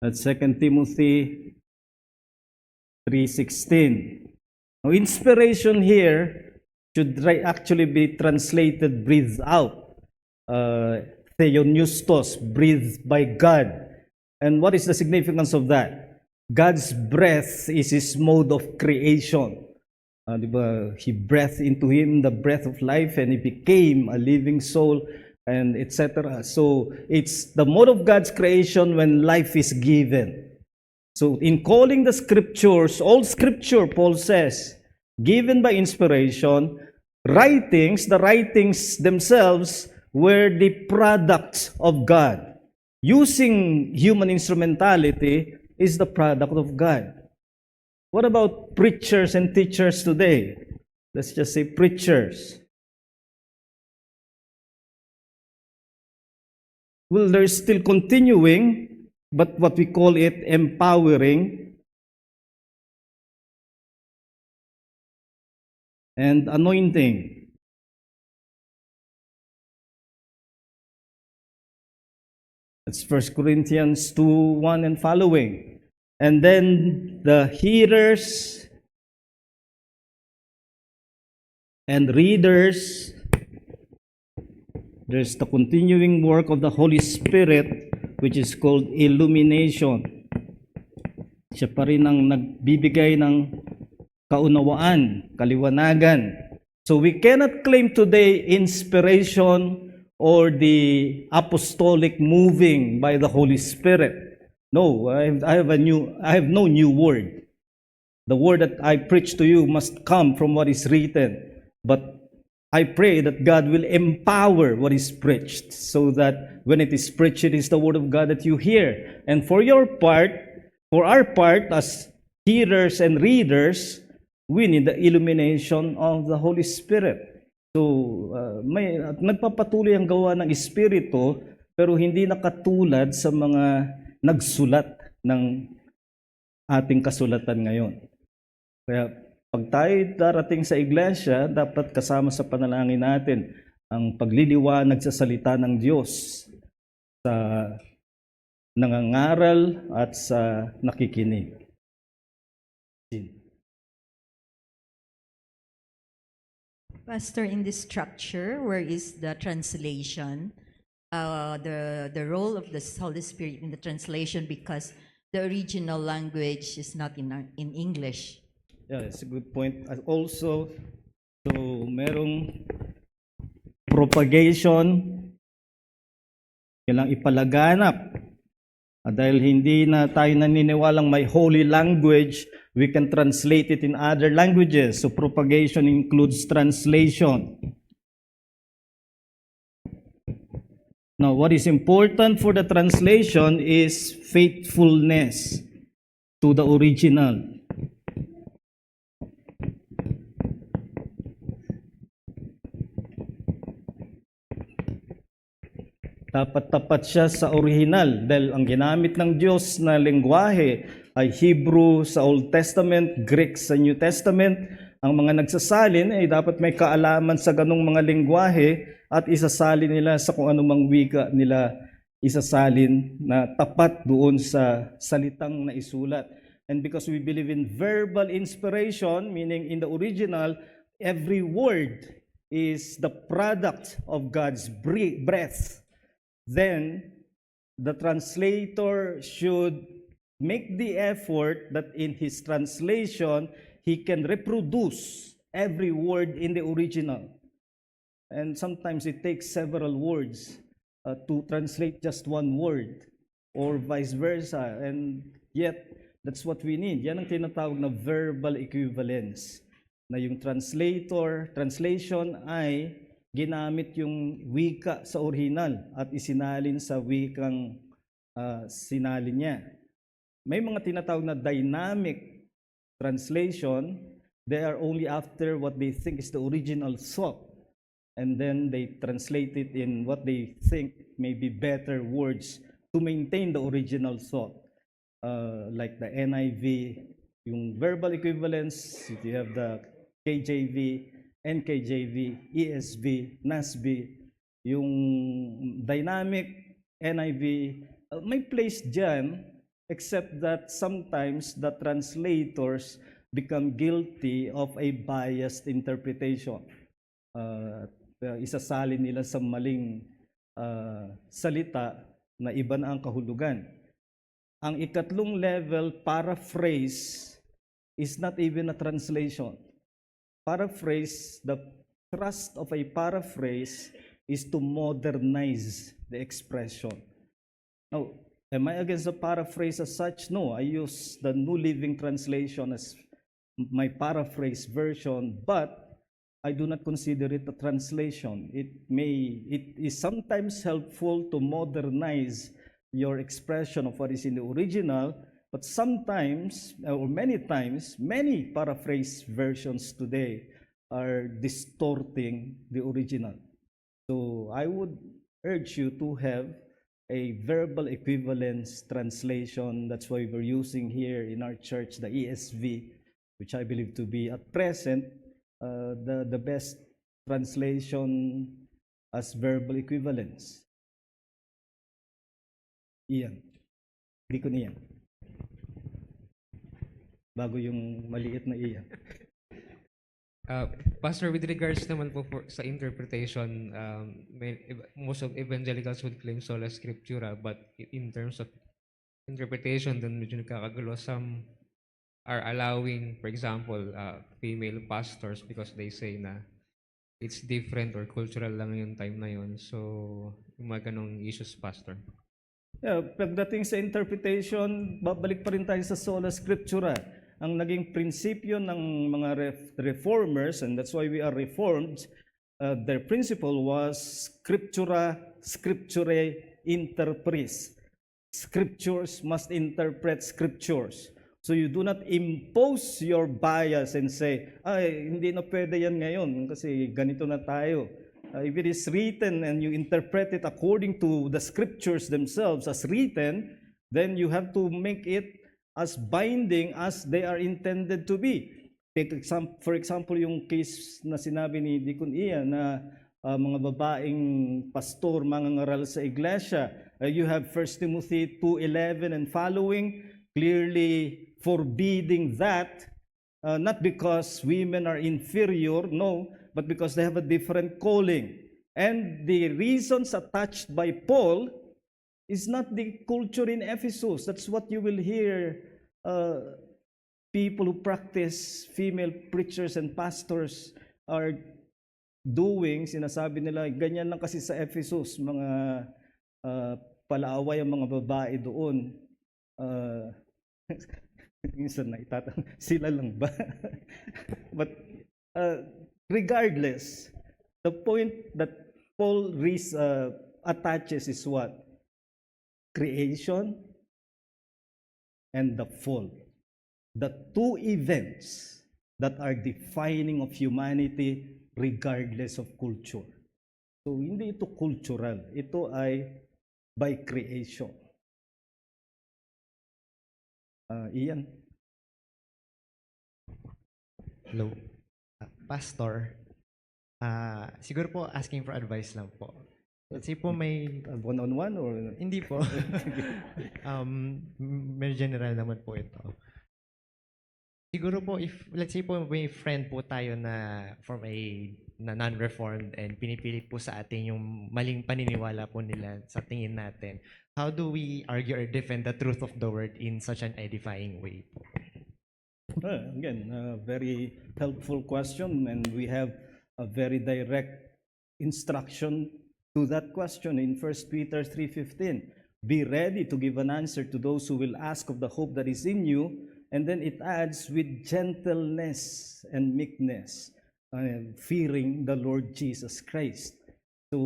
That's 2 Timothy 3:16. Now, inspiration here should actually be translated breathed out. Theopneustos, breathed by God. And what is the significance of that? God's breath is His mode of creation. Diba? He breathed into him the breath of life and he became a living soul, and etc. So it's the mode of God's creation when life is given. So in calling the scriptures, all scripture, Paul says, given by inspiration, the writings themselves were the products of God. Using human instrumentality is the product of God. What about preachers and teachers today? Let's just say preachers. Well, they're still continuing, but what we call it empowering and anointing. That's 1 Corinthians 2:1 and following. And then the hearers and readers, there's the continuing work of the Holy Spirit, which is called illumination. Siya pa rin ang nagbibigay ng kaunawaan, kaliwanagan. So we cannot claim today inspiration or the apostolic moving by the Holy Spirit. No, I have no new word. The word that I preach to you must come from what is written. But I pray that God will empower what is preached, so that when it is preached, it is the word of God that you hear. And for our part as hearers and readers, we need the illumination of the Holy Spirit. So, nagpapatuloy ang gawa ng Espiritu, pero hindi nakatulad sa mga nagsulat ng ating kasulatan ngayon. Kaya, pag tayo darating sa iglesia, dapat kasama sa panalangin natin ang pagliliwanag sa salita ng Diyos sa nangangaral at sa nakikinig. Pastor, in this structure, where is the translation? The role of the Holy Spirit in the translation, because the original language is not in English. Yeah, it's a good point. Also, so merong propagation, kailang ipalaganap. Dahil hindi na tayo naniniwalang may holy language, we can translate it in other languages. So propagation includes translation. Now, what is important for the translation is faithfulness to the original. Dapat tapat siya sa original dahil ang ginamit ng Diyos na lengguwahe ay Hebrew sa Old Testament, Greek sa New Testament. Ang mga nagsasalin ay dapat may kaalaman sa ganong mga lengguwahe at isasalin nila sa kung anumang wika nila isasalin na tapat doon sa salitang naisulat. And because we believe in verbal inspiration, meaning in the original, every word is the product of God's breath. Then the translator should make the effort that in his translation, he can reproduce every word in the original. And sometimes it takes several words to translate just one word or vice versa. And yet, that's what we need. Yan ang tinatawag na verbal equivalence. Na yung translation ay ginamit yung wika sa original at isinalin sa wikang sinalin niya. May mga tinatawag na dynamic translation. They are only after what they think is the original thought. And then they translate it in what they think may be better words to maintain the original thought. Like the NIV, yung verbal equivalence, you have the KJV, NKJV, ESV, NASB, yung dynamic NIV, may place dyan, except that sometimes the translators become guilty of a biased interpretation. Isasalin nila sa maling salita na iba na ang kahulugan. Ang ikatlong level, paraphrase, is not even a translation. Paraphrase, the thrust of a paraphrase is to modernize the expression. Now, am I against the paraphrase as such? No, I use the New Living Translation as my paraphrase version, but I do not consider it a translation. It is sometimes helpful to modernize your expression of what is in the original, but sometimes, or many times, many paraphrase versions today are distorting the original. So I would urge you to have a verbal equivalence translation. That's why we're using here in our church the ESV, which I believe to be at present the best translation as verbal equivalence. Iyan. Hindi ko niyan. Bago yung maliit na iyan. Pastor, with regards naman po sa interpretation, most of evangelicals would claim sola scriptura, but in terms of interpretation, then medyo nagkakagulo. Some are allowing, for example, female pastors because they say na it's different or cultural lang yung time na yun. So, yung mga ganong issues, Pastor. Yeah, pagdating sa interpretation, babalik pa rin tayo sa sola scriptura. Ang naging prinsipyo ng mga reformers, and that's why we are reformed, their principle was scriptura scripturae interpres. Scriptures must interpret scriptures. So you do not impose your bias and say, ay, hindi na pwede yan ngayon kasi ganito na tayo. If it is written and you interpret it according to the scriptures themselves as written, then you have to make it as binding as they are intended to be. For example, yung case na sinabi ni Deacon Ian na mga babaeng pastor, mangangaral sa iglesia. You have 1 Timothy 2:11 and following, clearly forbidding that, not because women are inferior, no, but because they have a different calling. And the reasons attached by Paul is not the culture in Ephesus. That's what you will hear people who practice, female preachers and pastors are doing. Sinasabi nila, ganyan lang kasi sa Ephesus, mga palaaway ang mga babae doon. Minsan na itatanong, sila lang ba? But regardless, the point that Paul attaches is what? Creation and the fall. The two events that are defining of humanity regardless of culture. So, hindi ito cultural. Ito ay by creation. Ian? Hello. Pastor, siguro po asking for advice lang po. Kasi po may... One-on-one or? Hindi po. Medyo general naman po ito. Siguro po, let's say po may friend po tayo na na non-reformed and pinipilit po sa atin yung maling paniniwala po nila sa tingin natin. How do we argue or defend the truth of the word in such an edifying way po? Again, a very helpful question, and we have a very direct instruction to that question in 1 Peter 3:15. Be ready to give an answer to those who will ask of the hope that is in you. And then it adds with gentleness and meekness, fearing the Lord Jesus Christ. So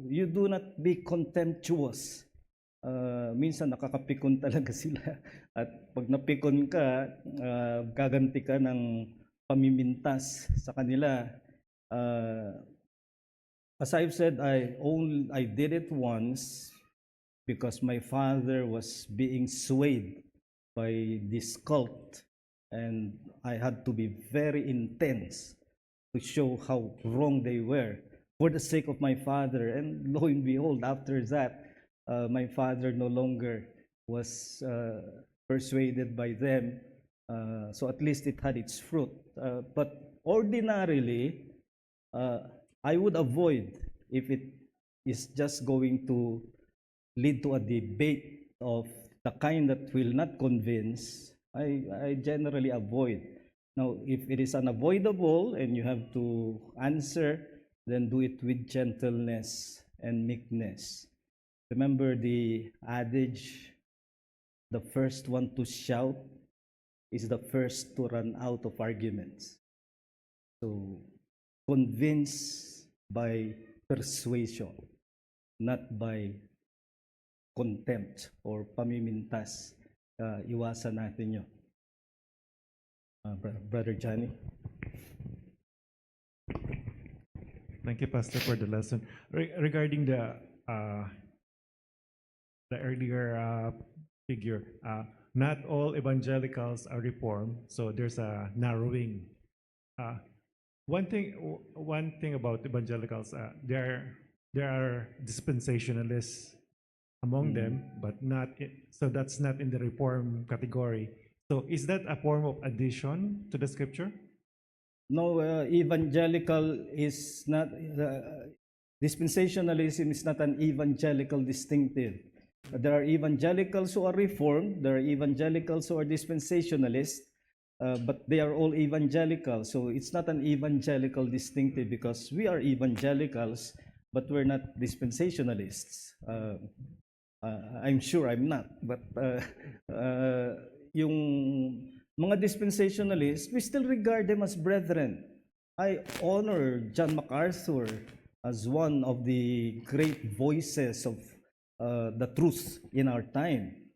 you do not be contemptuous. Minsan nakakapikon talaga sila. At pag napikon ka, gaganti ka ng pamimintas sa kanila. As I've said, I did it once because my father was being swayed by this cult, and I had to be very intense to show how wrong they were for the sake of my father. And lo and behold, after that, my father no longer was persuaded by them. So at least it had its fruit. But ordinarily, I would avoid if it is just going to lead to a debate of the kind that will not convince. I generally avoid. Now, if it is unavoidable and you have to answer, then do it with gentleness and meekness. Remember the adage, the first one to shout is the first to run out of arguments. So, convince by persuasion, not by contempt or pamimintas. Iwasan natin yun. Brother Johnny. Thank you, Pastor, for the lesson. Regarding the earlier figure, not all evangelicals are reformed, so there's a narrowing. One thing about evangelicals, there are dispensationalists among them, but so that's not in the reform category. So is that a form of addition to the scripture? No, evangelical is not, dispensationalism is not an evangelical distinctive. There are evangelicals who are reformed, there are evangelicals who are dispensationalists, but they are all evangelical. So it's not an evangelical distinctive because we are evangelicals, but we're not dispensationalists. I'm sure I'm not, but yung mga dispensationalists, we still regard them as brethren. I honor John MacArthur as one of the great voices of the truth in our time.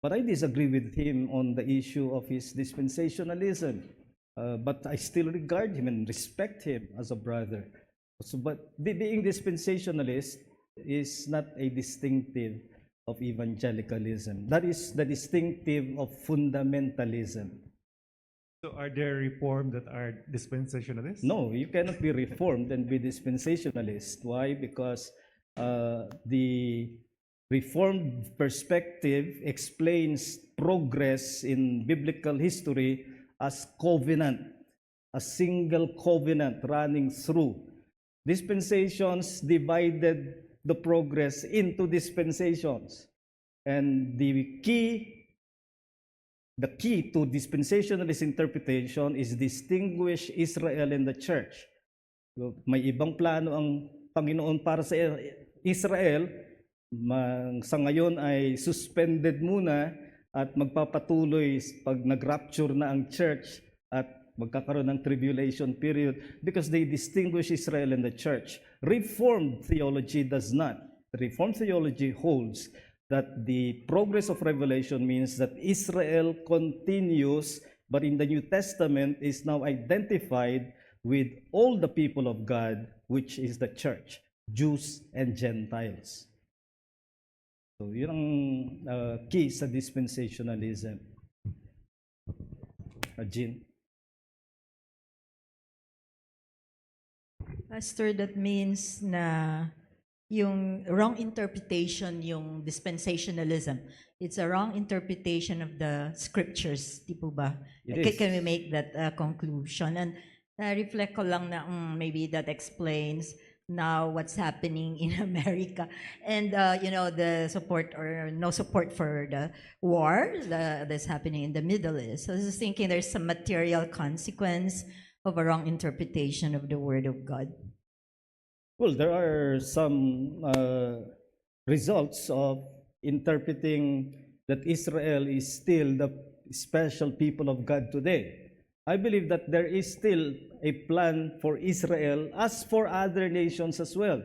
But I disagree with him on the issue of his dispensationalism. But I still regard him and respect him as a brother. So, but being dispensationalist is not a distinctive of evangelicalism. That is the distinctive of fundamentalism. So are there reform that are dispensationalists? No, you cannot be reformed and be dispensationalist. Why? Because the reformed perspective explains progress in biblical history as covenant, a single covenant running through. Dispensations divided the progress into dispensations. And the key to dispensationalist interpretation is distinguish Israel and the church. So, may ibang plano ang Panginoon para sa Israel, sa ngayon ay suspended muna at magpapatuloy pag nag-rapture na ang church at magkakaroon ng tribulation period because they distinguish Israel and the church. Reformed theology does not. Reformed theology holds that the progress of revelation means that Israel continues, but in the New Testament is now identified with all the people of God, which is the church, Jews and Gentiles. So yun ang key sa dispensationalism. Jean? Pastor, that means na yung wrong interpretation, yung dispensationalism, it's a wrong interpretation of the scriptures, di po ba? It is. Can we make that conclusion? And reflect ko lang na maybe that explains now what's happening in America and the support or no support for the war that's happening in the Middle East. So I was thinking there's some material consequence of a wrong interpretation of the Word of God. Well, there are some results of interpreting that Israel is still the special people of God today. I believe that there is still a plan for Israel as for other nations as well.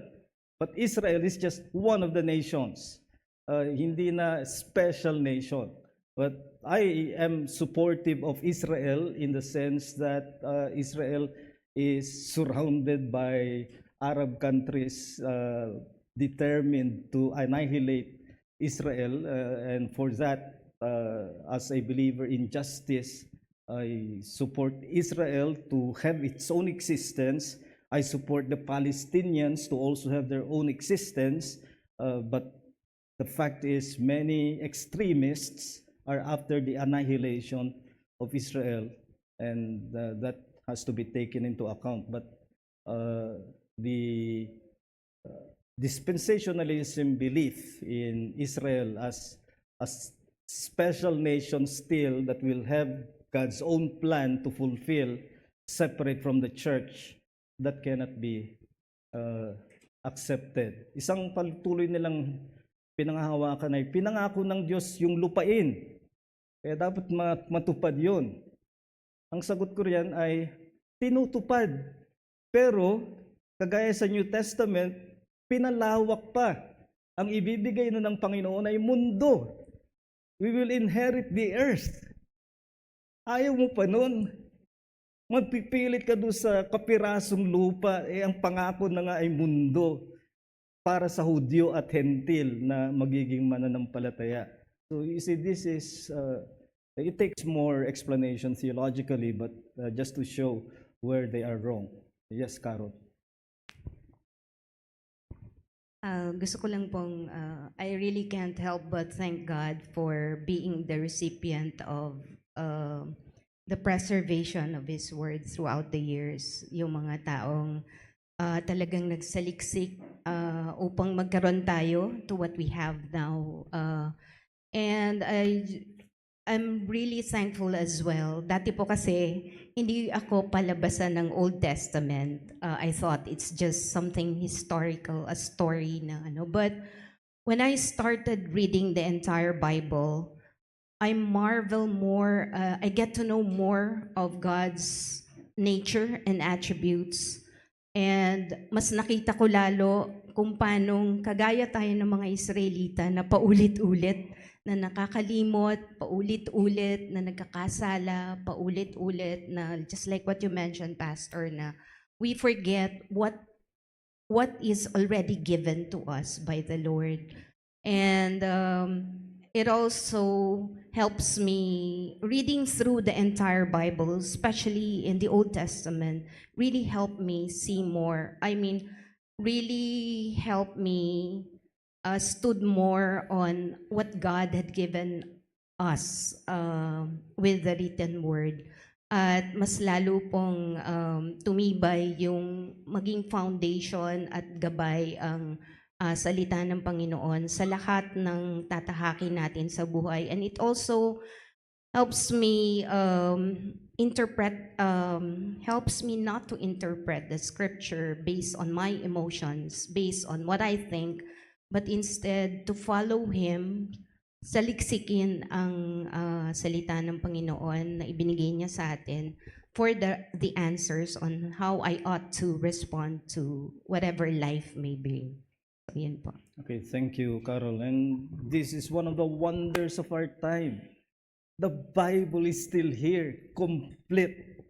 But Israel is just one of the nations. Hindi na special nation. But I am supportive of Israel in the sense that Israel is surrounded by Arab countries determined to annihilate Israel. And for that, as a believer in justice, I support Israel to have its own existence. I support the Palestinians to also have their own existence. But the fact is, many extremists are after the annihilation of Israel, and that has to be taken into account. But the dispensationalism belief in Israel as a special nation still that will have God's own plan to fulfill, separate from the church, that cannot be accepted. Isang patuloy nilang pinanghahawakan ay pinangako ng Diyos yung lupain. Kaya dapat matupad yun. Ang sagot ko riyan ay tinutupad. Pero, kagaya sa New Testament, pinalawak pa. Ang ibibigay nun ng Panginoon ay mundo. We will inherit the earth. Ayaw mo pa nun. Magpipilit ka doon sa kapirasong lupa, ang pangako na nga ay mundo para sa Hudyo at Hentil na magiging mananampalataya. So you see, this is, it takes more explanation theologically, but just to show where they are wrong. Yes, Carol. Gusto ko lang pong, I really can't help but thank God for being the recipient of the preservation of His Word throughout the years. Yung mga taong talagang nagsaliksik upang magkaroon tayo to what we have now. And I'm really thankful as well. Dati po kasi, hindi ako palabasan ng Old Testament. I thought it's just something historical, a story na ano. But when I started reading the entire Bible, I marvel more, I get to know more of God's nature and attributes. And mas nakita ko lalo kung paanong kagaya tayo ng mga Israelita na paulit-ulit, na nakakalimot, paulit-ulit, na nagkakasala, paulit-ulit, na just like what you mentioned, Pastor, na we forget what is already given to us by the Lord. And it also helps me reading through the entire Bible, especially in the Old Testament, really helped me see more. I mean, really helped me stood more on what God had given us with the written word. At mas lalo pong tumibay yung maging foundation at gabay ang salita ng Panginoon sa lahat ng tatahakin natin sa buhay. And it also helps me helps me not to interpret the scripture based on my emotions, based on what I think, but instead to follow Him, saliksikin ang salita ng Panginoon na ibinigay niya sa atin for the answers on how I ought to respond to whatever life may bring. So, yun po. Okay, thank you, Carol. And this is one of the wonders of our time. The Bible is still here, complete.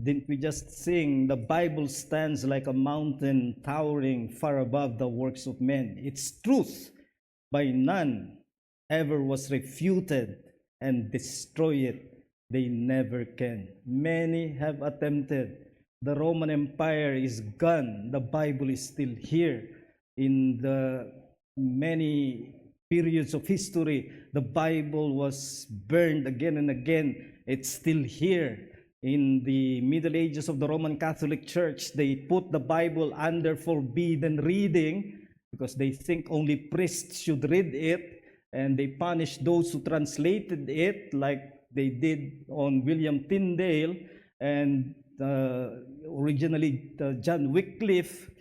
Didn't we just sing, the Bible stands like a mountain towering far above the works of men. Its truth by none ever was refuted, and destroy it they never can. Many have attempted. The Roman Empire is gone. The Bible is still here. In the many periods of history, the Bible was burned again and again. It's still here. In the Middle Ages of the Roman Catholic Church, they put the Bible under forbidden reading because they think only priests should read it, and they punish those who translated it, like they did on William Tyndale, and originally John Wycliffe,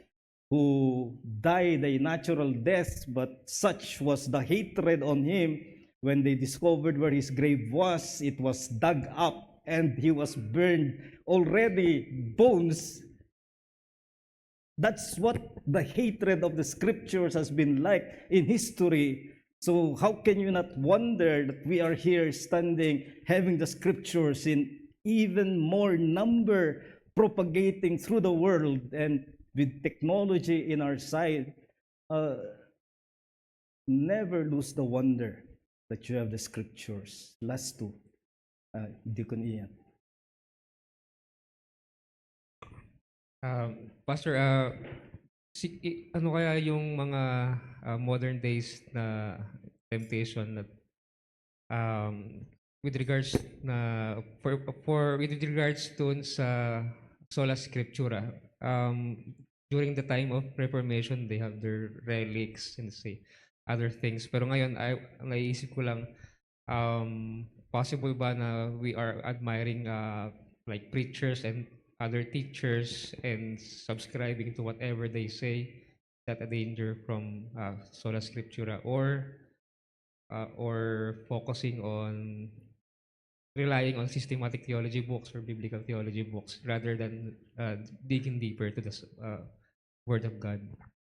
who died a natural death, but such was the hatred on him when they discovered where his grave was. It was dug up and he was burned, already bones. That's what the hatred of the scriptures has been like in history. So how can you not wonder that we are here standing, having the scriptures in even more number, propagating through the world, and with technology in our side, never lose the wonder that you have the scriptures. Last two, Deacon Ian. Pastor, ano kaya yung mga modern days na temptation na with regards dun sa sola scriptura, during the time of Reformation, they have their relics and say other things. Pero ngayon, naisip ko lang, possible ba na we are admiring like preachers and other teachers and subscribing to whatever they say, that a danger from sola scriptura, or focusing on relying on systematic theology books or biblical theology books rather than digging deeper to the Word of God?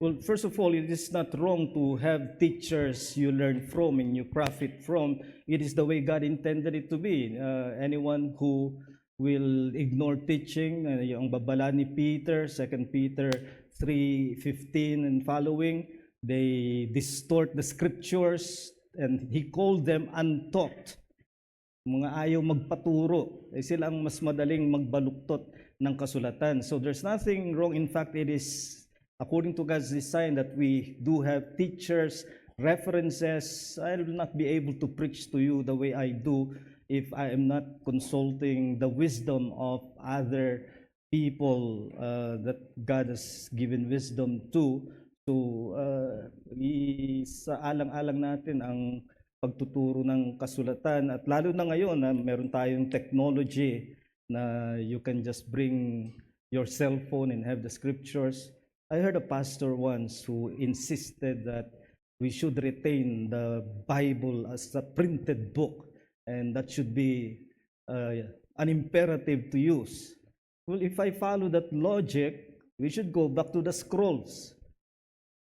Well, first of all, it is not wrong to have teachers you learn from and you profit from. It is the way God intended it to be. Anyone who will ignore teaching, yung babala ni Peter, 2 Peter 3:15 and following, they distort the scriptures, and he called them untaught. Mga ayaw magpaturo, sila ang mas madaling magbaluktot ng kasulatan. So there's nothing wrong. In fact, it is according to God's design that we do have teachers, references. I will not be able to preach to you the way I do if I am not consulting the wisdom of other people that God has given wisdom to. So, sa alang-alang natin ang pagtuturo ng kasulatan, at lalo na ngayon na meron tayong technology na you can just bring your cell phone and have the scriptures. I heard a pastor once who insisted that we should retain the Bible as a printed book, and that should be an imperative to use. Well, if I follow that logic, we should go back to the scrolls.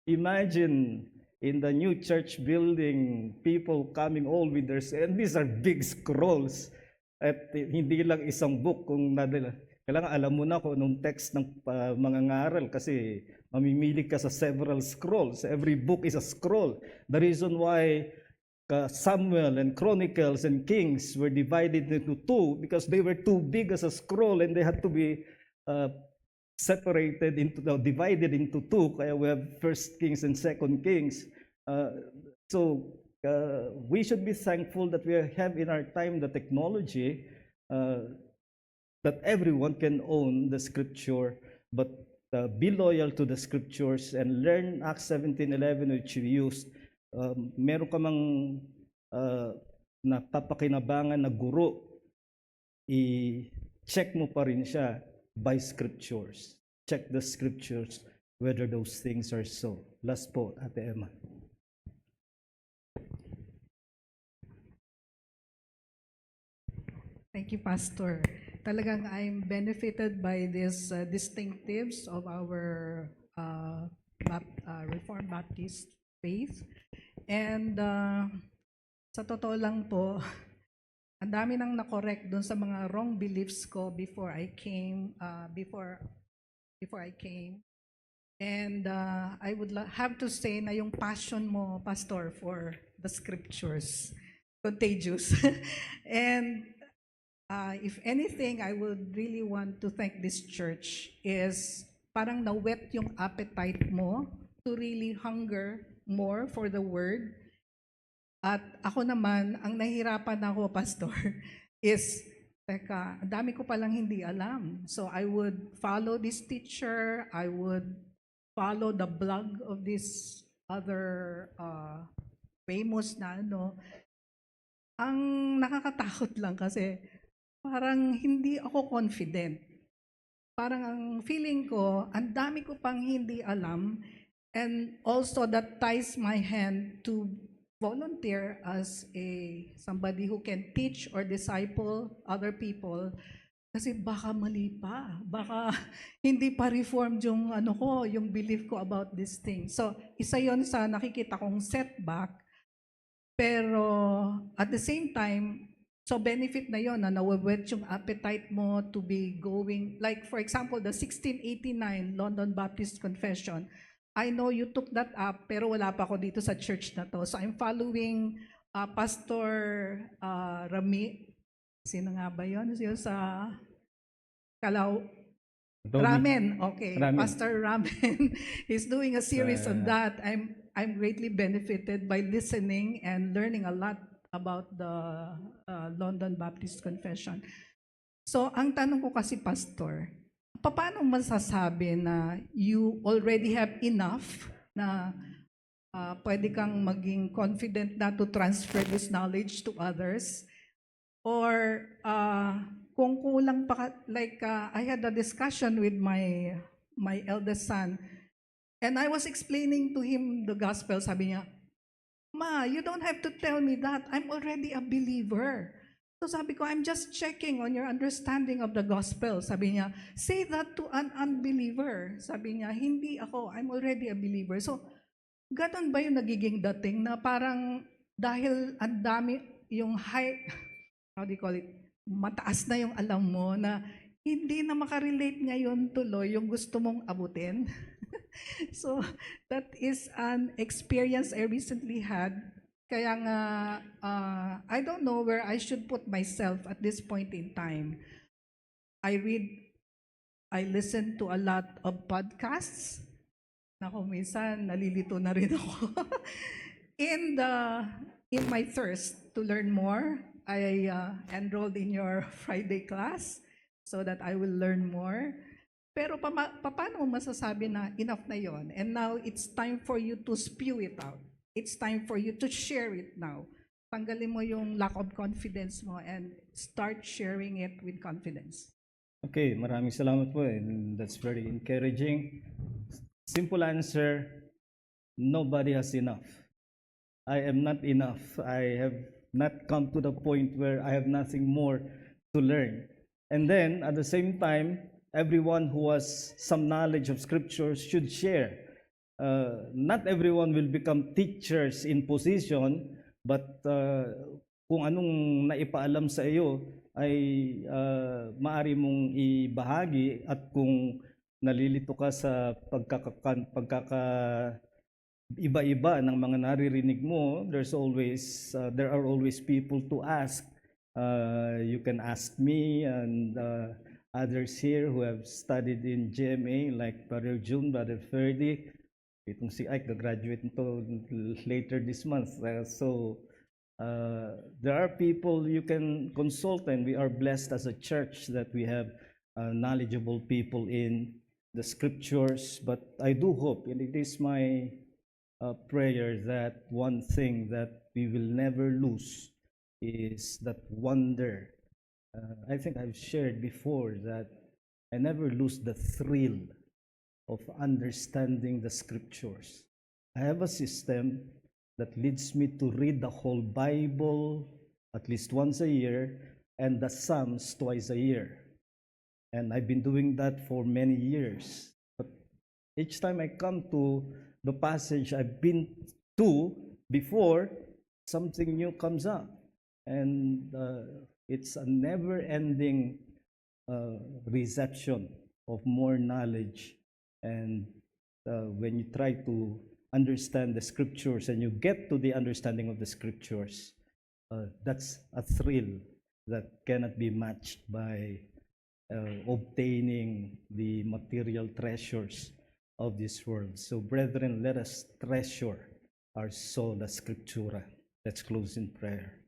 Imagine in the new church building, people coming all with their, and these are big scrolls, at hindi lang isang book kung nadala. kailangan alam mo na kung anong text ng mga ngaral kasi mamimili ka sa several scrolls. Every book is a scroll. The reason why Samuel and Chronicles and Kings were divided into two because they were too big as a scroll and they had to be divided into two. Kaya we have First Kings and Second Kings. So we should be thankful that we have in our time the technology that everyone can own the scripture, but be loyal to the scriptures and learn Acts 17:11 which we used. Meron ka mang napapakinabangan na guro, i-check mo pa rin siya by scriptures. Check the scriptures whether those things are so. Last po, Ate Emma. Thank you, Pastor. Talagang I'm benefited by these distinctives of our Reformed Baptist faith. And sa totoo lang po, ang dami nang na-correct dun sa mga wrong beliefs ko before I came. And I would have to say na yung passion mo, Pastor, for the scriptures, contagious. And if anything, I would really want to thank this church is parang na-whet yung appetite mo to really hunger more for the word. At ako naman, ang nahihirapan ako, Pastor, is, teka, ang dami ko palang hindi alam. So I would follow this teacher, I would follow the blog of this other famous na ano. Ang nakakatakot lang kasi parang hindi ako confident. Parang ang feeling ko, ang dami ko pang hindi alam, and also that ties my hand to volunteer as somebody who can teach or disciple other people. Kasi baka mali pa, baka hindi pa reformed yung yung belief ko about this thing. So isa yon sa nakikita kong setback, pero at the same time, so benefit na yon na nawawet yung appetite mo to be going, like for example, the 1689 London Baptist Confession. I know you took that up, pero wala pa ako dito sa church na to. So I'm following Pastor Rami. Sino nga ba yun? Yung sa Calao? Ramen. Okay. Ramen. Pastor Ramen. He's doing a series on that. I'm greatly benefited by listening and learning a lot about the London Baptist Confession. So, ang tanong ko kasi, Pastor, paano masasabi na you already have enough na pwede kang maging confident na to transfer this knowledge to others? Or kung kulang pa, like I had a discussion with my eldest son, and I was explaining to him the gospel. Sabi niya, Ma, you don't have to tell me that. I'm already a believer. So sabi ko, I'm just checking on your understanding of the gospel. Sabi niya, say that to an unbeliever. Sabi niya, hindi ako. I'm already a believer. So, ganun ba yung nagiging dating na parang dahil ang dami yung high, how do you call it, mataas na yung alam mo na hindi na makarelate ngayon tuloy yung gusto mong abutin? So, that is an experience I recently had. Kaya nga, I don't know where I should put myself at this point in time. I listen to a lot of podcasts. Naku, minsan nalilito na rin ako. In my thirst to learn more, I enrolled in your Friday class so that I will learn more. Pero paano mo masasabi na enough na yon? And now it's time for you to spew it out. It's time for you to share it now. Tanggalin mo yung lack of confidence mo and start sharing it with confidence. Okay, maraming salamat po, and that's very encouraging. Simple answer, nobody has enough. I am not enough. I have not come to the point where I have nothing more to learn. And then, at the same time, everyone who has some knowledge of scriptures should share. Not everyone will become teachers in position, but kung anong naipaalam sa iyo, ay maaari mong ibahagi, at kung nalilito ka sa iba-iba ng mga naririnig mo, there are always people to ask. You can ask me and others here who have studied in GMA, like Brother June, Brother Ferdy. Itong si Ike, graduate nito later this month. There are people you can consult, and we are blessed as a church that we have knowledgeable people in the scriptures. But I do hope, and it is my prayer, that one thing that we will never lose is that wonder. I think I've shared before that I never lose the thrill of understanding the scriptures. I have a system that leads me to read the whole Bible at least once a year and the Psalms twice a year. And I've been doing that for many years. But each time I come to the passage I've been to before, something new comes up. And it's a never-ending reception of more knowledge. And when you try to understand the scriptures and you get to the understanding of the scriptures, that's a thrill that cannot be matched by obtaining the material treasures of this world. So brethren, let us treasure our sola scriptura. Let's close in prayer.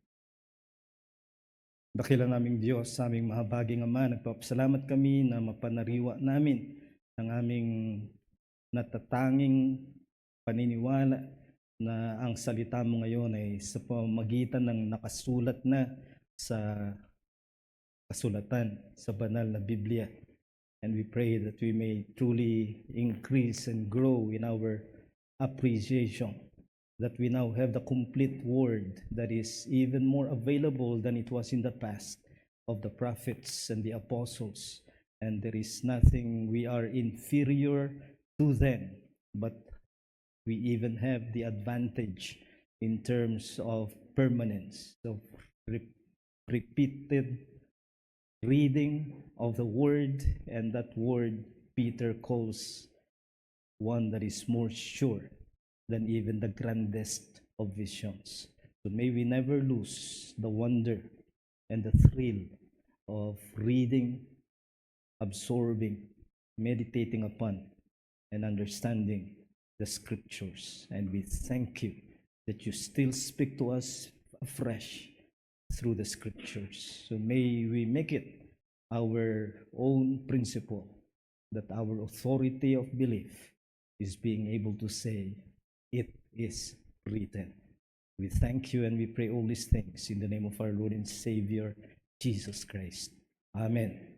Dakilang naming Diyos, sa aming mahabaging Ama, nagpapasalamat kami na mapanariwa namin ang aming natatanging paniniwala na ang salita mo ngayon ay sa pamamagitan ng nakasulat na sa kasulatan, sa banal na Biblia. And we pray that we may truly increase and grow in our appreciation, that we now have the complete word that is even more available than it was in the past, of the prophets and the apostles. And there is nothing we are inferior to them, but we even have the advantage in terms of permanence, of repeated reading of the word, and that word Peter calls one that is more sure than even the grandest of visions. So may we never lose the wonder and the thrill of reading, absorbing, meditating upon, and understanding the scriptures. And we thank you that you still speak to us afresh through the scriptures. So may we make it our own principle, that our authority of belief is being able to say, it is written. We thank you and we pray all these things in the name of our Lord and Savior, Jesus Christ. Amen.